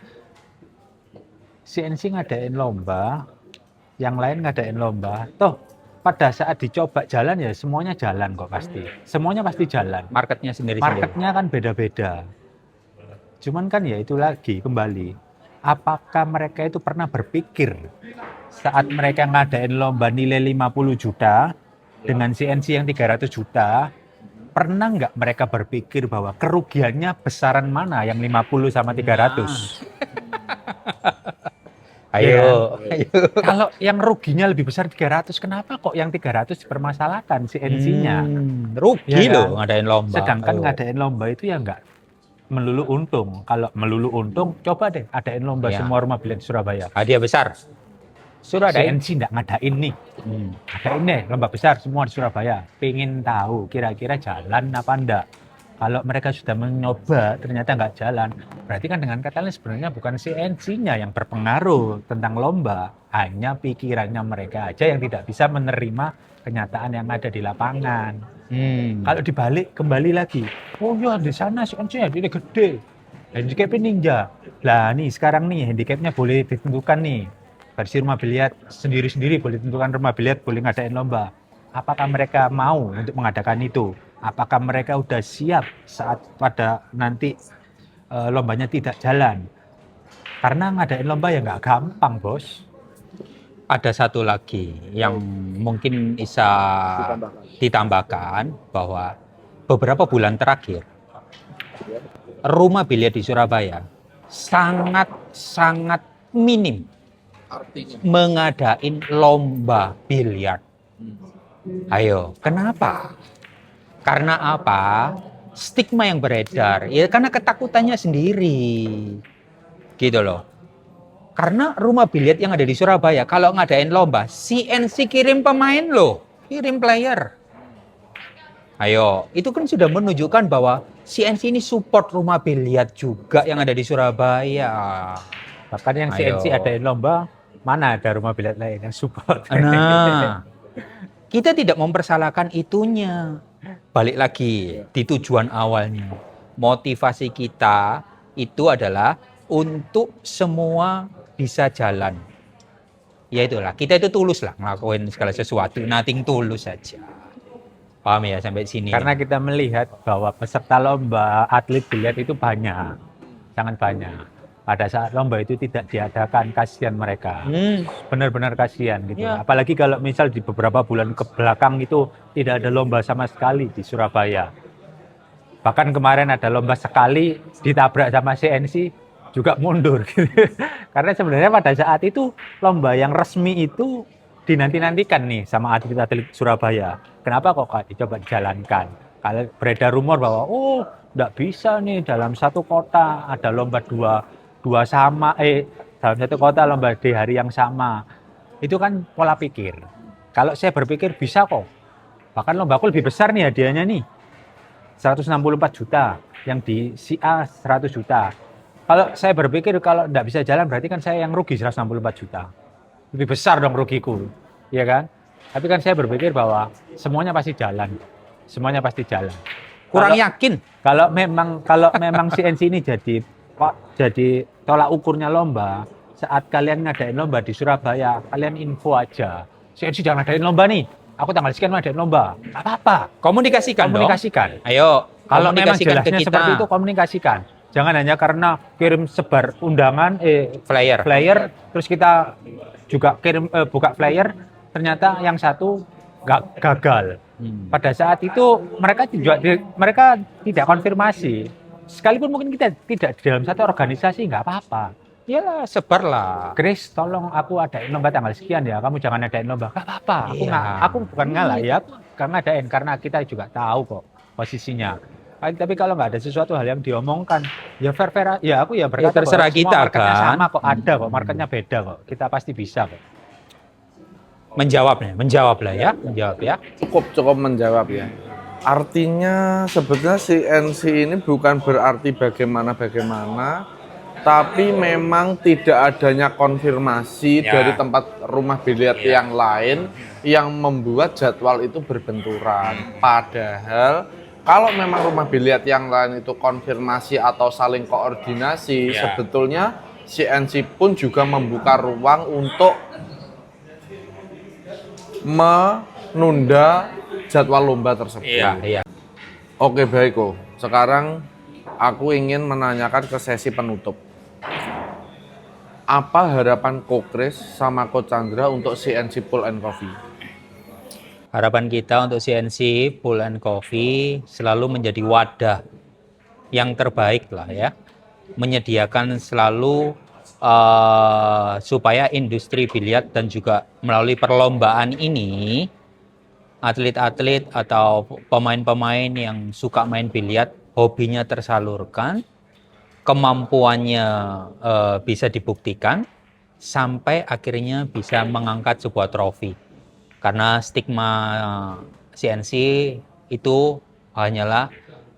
[SPEAKER 3] CNC ngadain lomba, yang lain ngadain lomba, toh pada saat dicoba jalan ya semuanya jalan kok pasti. Semuanya pasti jalan.
[SPEAKER 2] Marketnya sendiri-sendiri.
[SPEAKER 3] Marketnya kan beda-beda. Cuman kan ya itu lagi kembali. Apakah mereka itu pernah berpikir saat mereka ngadain lomba nilai 50 juta dengan CNC yang 300 juta, pernah nggak mereka berpikir bahwa kerugiannya besaran mana yang 50 sama 300?
[SPEAKER 2] Ayo.
[SPEAKER 3] Kalau yang ruginya lebih besar 300, kenapa kok yang 300 dipermasalahkan CNC-nya?
[SPEAKER 2] Rugi
[SPEAKER 3] Ya
[SPEAKER 2] loh
[SPEAKER 3] kan?
[SPEAKER 2] ngadain lomba.
[SPEAKER 3] Sedangkan
[SPEAKER 2] Ayo.
[SPEAKER 3] ngadain lomba itu ya nggak melulu untung. Kalau melulu untung, coba deh adain lomba
[SPEAKER 2] Ya.
[SPEAKER 3] semua rumah biliar di Surabaya.
[SPEAKER 2] Hadiah besar. Suradain.
[SPEAKER 3] CNC nggak ngadain nih. Adain deh lomba besar semua di Surabaya. Pengen tahu kira-kira jalan apa enggak. Kalau mereka sudah mencoba ternyata nggak jalan, berarti kan dengan kata lain sebenarnya bukan CNC-nya yang berpengaruh tentang lomba, hanya pikirannya mereka aja yang tidak bisa menerima kenyataan yang ada di lapangan. Kalau dibalik kembali lagi, oh ya di sana CNC-nya ini gede, handicapnya ninja. Lah nih sekarang nih handicapnya boleh ditentukan nih, versi rumah biliar sendiri-sendiri boleh ditentukan rumah biliar boleh ngadain lomba. Apakah mereka mau untuk mengadakan itu? Apakah mereka udah siap saat pada nanti lombanya tidak jalan? Karena ngadain lomba ya nggak gampang, Bos.
[SPEAKER 2] Ada satu lagi yang mungkin bisa ditambahkan bahwa beberapa bulan terakhir rumah biliar di Surabaya sangat minim
[SPEAKER 4] Artinya
[SPEAKER 2] mengadain lomba biliar. Ayo, kenapa? Karena apa? Stigma yang beredar. Ya karena ketakutannya sendiri. Gitu loh. Karena rumah biliar yang ada di Surabaya, kalau ngadain lomba, CNC kirim pemain loh. Kirim player. Ayo, itu kan sudah menunjukkan bahwa CNC ini support rumah biliar juga yang ada di Surabaya.
[SPEAKER 3] Bahkan yang
[SPEAKER 2] Ayo.
[SPEAKER 3] CNC adain lomba, mana ada rumah biliar lain yang support?
[SPEAKER 2] Nah, kita tidak mempersalahkan itunya. Balik lagi di tujuan awalnya. Motivasi kita itu adalah untuk semua bisa jalan. Ya itulah, kita itu tulus lah ngelakuin segala sesuatu, nothing tulus saja. Paham ya sampai sini?
[SPEAKER 3] Karena kita melihat bahwa peserta lomba atlet biliar itu banyak, sangat banyak. Pada saat lomba itu tidak diadakan, kasihan mereka. Benar-benar kasihan gitu.
[SPEAKER 2] Ya.
[SPEAKER 3] Apalagi kalau misal di beberapa bulan ke belakang itu tidak ada lomba sama sekali di Surabaya. Bahkan kemarin ada lomba sekali ditabrak sama CNC juga mundur. Gitu. Karena sebenarnya pada saat itu lomba yang resmi itu dinanti-nantikan nih sama atlet-atlet Surabaya. Kenapa kok dicoba dijalankan? Kalau beredar rumor bahwa nggak bisa nih dalam satu kota ada lomba dua sama dalam satu kota lomba di hari yang sama. Itu kan pola pikir. Kalau saya berpikir bisa kok. Bahkan lombaku lebih besar nih hadiahnya nih. 164 juta, yang di si A 100 juta. Kalau saya berpikir kalau nggak bisa jalan berarti kan saya yang rugi 164 juta. Lebih besar dong rugiku, ya kan? Tapi kan saya berpikir bahwa semuanya pasti jalan. Semuanya pasti jalan.
[SPEAKER 2] Kurang yakin.
[SPEAKER 3] Kalau memang CNC ini jadi tolak ukurnya lomba, saat kalian ngadain lomba di Surabaya, kalian info aja. CNC jangan ngadain lomba nih. Aku tanggal sekian mau ngadain lomba. Nggak apa-apa.
[SPEAKER 2] Komunikasikan.
[SPEAKER 3] Ayo, kalau memang
[SPEAKER 2] komunikasikan
[SPEAKER 3] jelasnya
[SPEAKER 2] ke kita.
[SPEAKER 3] seperti itu komunikasikan. Jangan hanya karena kirim sebar undangan flyer terus kita juga kirim buka flyer ternyata yang satu gagal. Pada saat itu mereka tidak konfirmasi. Sekalipun mungkin kita tidak di dalam satu organisasi nggak apa-apa.
[SPEAKER 2] Ya sebar lah.
[SPEAKER 3] Grace, tolong aku adain lomba tanggal sekian ya. Kamu jangan adain lomba. Nggak apa-apa. Aku bukan ngalah ya. Karena kita juga tahu kok posisinya. Tapi kalau nggak ada sesuatu hal yang diomongkan, ya fair ya aku ya berkata
[SPEAKER 2] terserah
[SPEAKER 3] bahwa
[SPEAKER 2] kita
[SPEAKER 3] semua marketnya
[SPEAKER 2] kan.
[SPEAKER 3] sama kok, ada kok, marketnya beda kok. Kita pasti bisa kok.
[SPEAKER 2] Menjawab lah ya.
[SPEAKER 1] Cukup menjawab ya. Artinya sebetulnya CNC ini bukan berarti bagaimana, tapi memang tidak adanya konfirmasi dari tempat rumah biliar yang lain yang membuat jadwal itu berbenturan. Padahal kalau memang rumah biliar yang lain itu konfirmasi atau saling koordinasi, sebetulnya CNC pun juga membuka ruang untuk menunda jadwal lomba tersebut.
[SPEAKER 2] Iya.
[SPEAKER 1] Oke, baik kok. Sekarang aku ingin menanyakan ke sesi penutup. Apa harapan Ko Chris sama Ko Chandra untuk CNC Pool and Coffee?
[SPEAKER 2] Harapan kita untuk CNC Pool and Coffee selalu menjadi wadah yang terbaik lah ya. Menyediakan selalu supaya industri biliar dan juga melalui perlombaan ini atlet-atlet atau pemain-pemain yang suka main biliar hobinya tersalurkan, kemampuannya bisa dibuktikan sampai akhirnya bisa mengangkat sebuah trofi. Karena stigma CNC itu hanyalah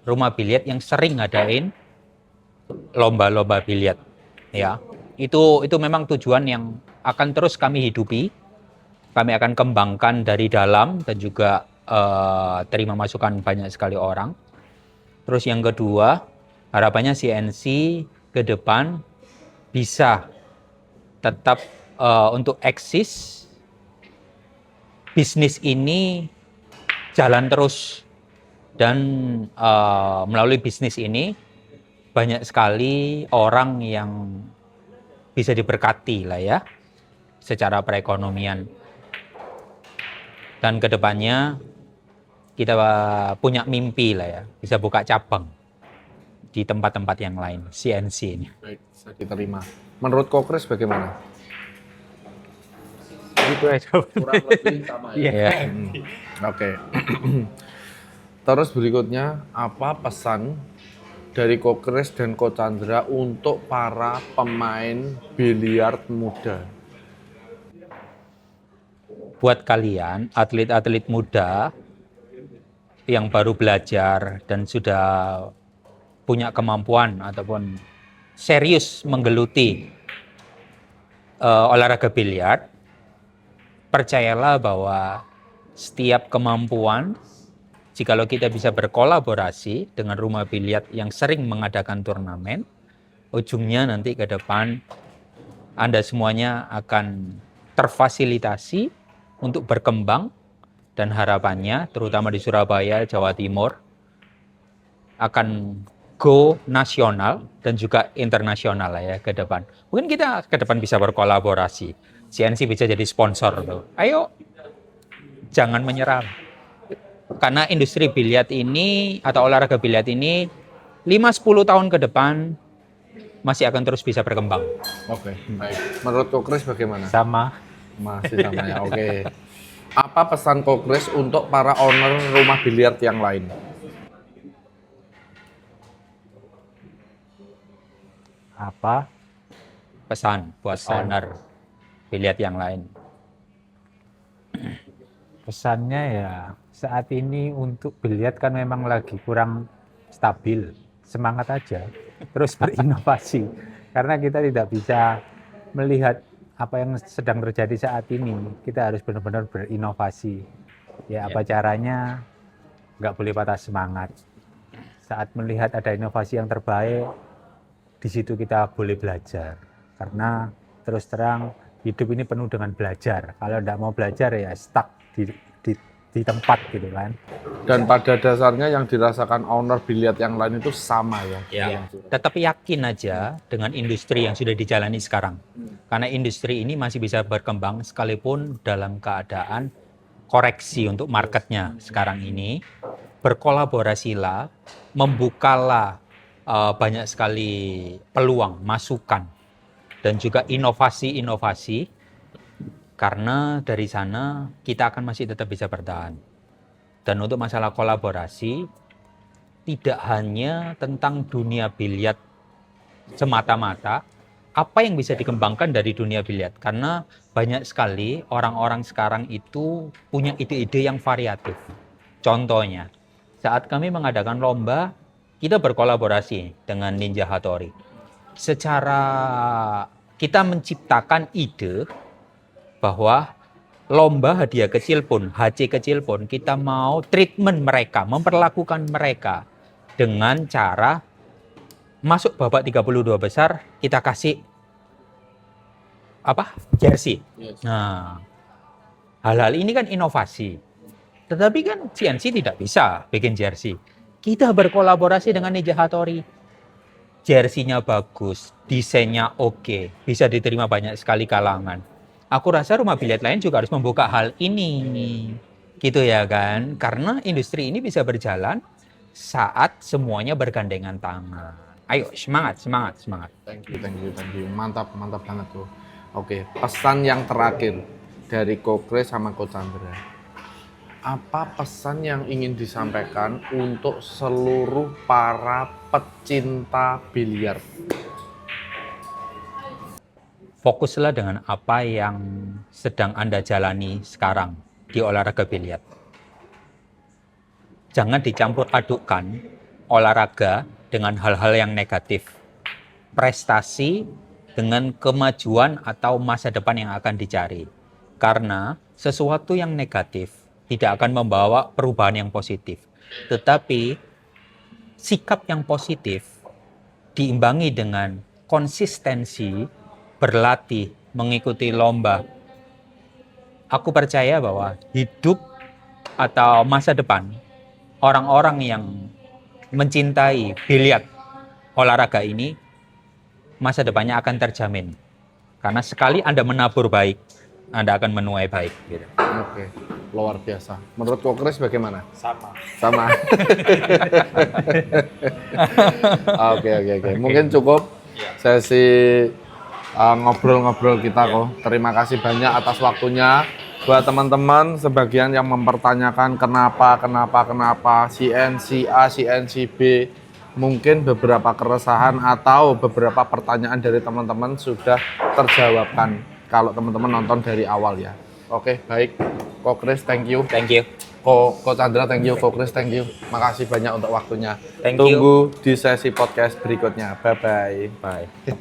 [SPEAKER 2] rumah biliar yang sering ngadain lomba-lomba biliar, ya. Itu memang tujuan yang akan terus kami hidupi. Kami akan kembangkan dari dalam dan juga terima masukan banyak sekali orang. Terus yang kedua, harapannya CNC ke depan bisa tetap untuk eksis. Bisnis ini jalan terus dan melalui bisnis ini banyak sekali orang yang bisa diberkati lah ya secara perekonomian. Dan kedepannya kita punya mimpi lah ya bisa buka cabang di tempat-tempat yang lain CNC ini.
[SPEAKER 1] Baik, bisa diterima. Menurut Ko Chris bagaimana?
[SPEAKER 3] Itu aja.
[SPEAKER 4] Kurang lebih sama ya.
[SPEAKER 1] Oke. Terus berikutnya, apa pesan dari Ko Chris dan Ko Chandra untuk para pemain biliar muda?
[SPEAKER 2] Buat kalian, atlet-atlet muda yang baru belajar dan sudah punya kemampuan ataupun serius menggeluti olahraga biliar, percayalah bahwa setiap kemampuan, jikalau kita bisa berkolaborasi dengan rumah biliar yang sering mengadakan turnamen, ujungnya nanti ke depan Anda semuanya akan terfasilitasi untuk berkembang dan harapannya terutama di Surabaya, Jawa Timur akan go nasional dan juga internasional lah ya ke depan. Mungkin kita ke depan bisa berkolaborasi. CNC bisa jadi sponsor tuh. Ayo, jangan menyerah. Karena industri biliar ini atau olahraga biliar ini 5-10 tahun ke depan masih akan terus bisa berkembang.
[SPEAKER 1] Oke, baik. Menurut Ko Kris bagaimana?
[SPEAKER 3] Sama.
[SPEAKER 1] Masih sama ya, oke. Apa pesan Ko Kris untuk para owner rumah biliar yang lain?
[SPEAKER 3] Apa?
[SPEAKER 2] Pesan buat
[SPEAKER 3] Pesan.
[SPEAKER 2] owner biliar yang lain.
[SPEAKER 3] Pesannya ya saat ini untuk biliar kan memang lagi kurang stabil. Semangat aja, terus berinovasi. Karena kita tidak bisa melihat apa yang sedang terjadi saat ini. Kita harus benar-benar berinovasi. Ya apa caranya? Nggak boleh patah semangat. Saat melihat ada inovasi yang terbaik, di situ kita boleh belajar. Karena terus terang hidup ini penuh dengan belajar. Kalau nggak mau belajar ya stuck di tempat gitu kan.
[SPEAKER 1] Dan pada dasarnya yang dirasakan owner biliar yang lain itu sama ya.
[SPEAKER 2] Tetapi yakin aja dengan industri yang sudah dijalani sekarang. Karena industri ini masih bisa berkembang sekalipun dalam keadaan koreksi untuk marketnya sekarang ini. Berkolaborasilah, membukalah banyak sekali peluang, masukan, dan juga inovasi-inovasi. Karena dari sana kita akan masih tetap bisa bertahan. Dan untuk masalah kolaborasi, tidak hanya tentang dunia biliar semata-mata, apa yang bisa dikembangkan dari dunia biliar. Karena banyak sekali orang-orang sekarang itu punya ide-ide yang variatif. Contohnya, saat kami mengadakan lomba, kita berkolaborasi dengan Ninja Hattori. Secara kita menciptakan ide bahwa lomba hadiah kecil pun, HC kecil pun, kita mau treatment mereka, memperlakukan mereka dengan cara masuk babak 32 besar, kita kasih apa? Jersey. Nah, hal-hal ini kan inovasi. Tetapi kan CNC tidak bisa bikin jersey. Kita berkolaborasi dengan Ninja Hattori. Jersey-nya bagus, desainnya oke, bisa diterima banyak sekali kalangan. Aku rasa rumah biliar lain juga harus membuka hal ini. Gitu ya kan? Karena industri ini bisa berjalan saat semuanya bergandengan tangan. Ayo, semangat, semangat, semangat.
[SPEAKER 1] Thank you. Mantap banget tuh. Oke, pesan yang terakhir dari Ko Kris sama Ko Chandra. Apa pesan yang ingin disampaikan untuk seluruh para pecinta biliar?
[SPEAKER 2] Fokuslah dengan apa yang sedang Anda jalani sekarang di olahraga biliar. Jangan dicampur adukkan olahraga dengan hal-hal yang negatif. Prestasi dengan kemajuan atau masa depan yang akan dicari. Karena sesuatu yang negatif tidak akan membawa perubahan yang positif. Tetapi sikap yang positif diimbangi dengan konsistensi, berlatih, mengikuti lomba. Aku percaya bahwa hidup atau masa depan orang-orang yang mencintai biliar olahraga ini, masa depannya akan terjamin. Karena sekali Anda menabur baik, Anda akan menuai baik. Gitu.
[SPEAKER 1] Oke, luar biasa. Menurut Ko Kris bagaimana? Sama. Oke. Mungkin cukup sesi ngobrol-ngobrol kita kok. Terima kasih banyak atas waktunya. Buat teman-teman sebagian yang mempertanyakan kenapa CNC A, CNC B, mungkin beberapa keresahan atau beberapa pertanyaan dari teman-teman sudah terjawabkan kalau teman-teman nonton dari awal ya. Oke, baik. Ko Kris, thank you.
[SPEAKER 2] Thank you.
[SPEAKER 1] Ko Chandra, thank you. Ko Kris, thank you. Makasih banyak untuk waktunya.
[SPEAKER 2] Thank you.
[SPEAKER 1] Tunggu di sesi podcast berikutnya. Bye-bye.
[SPEAKER 2] Bye.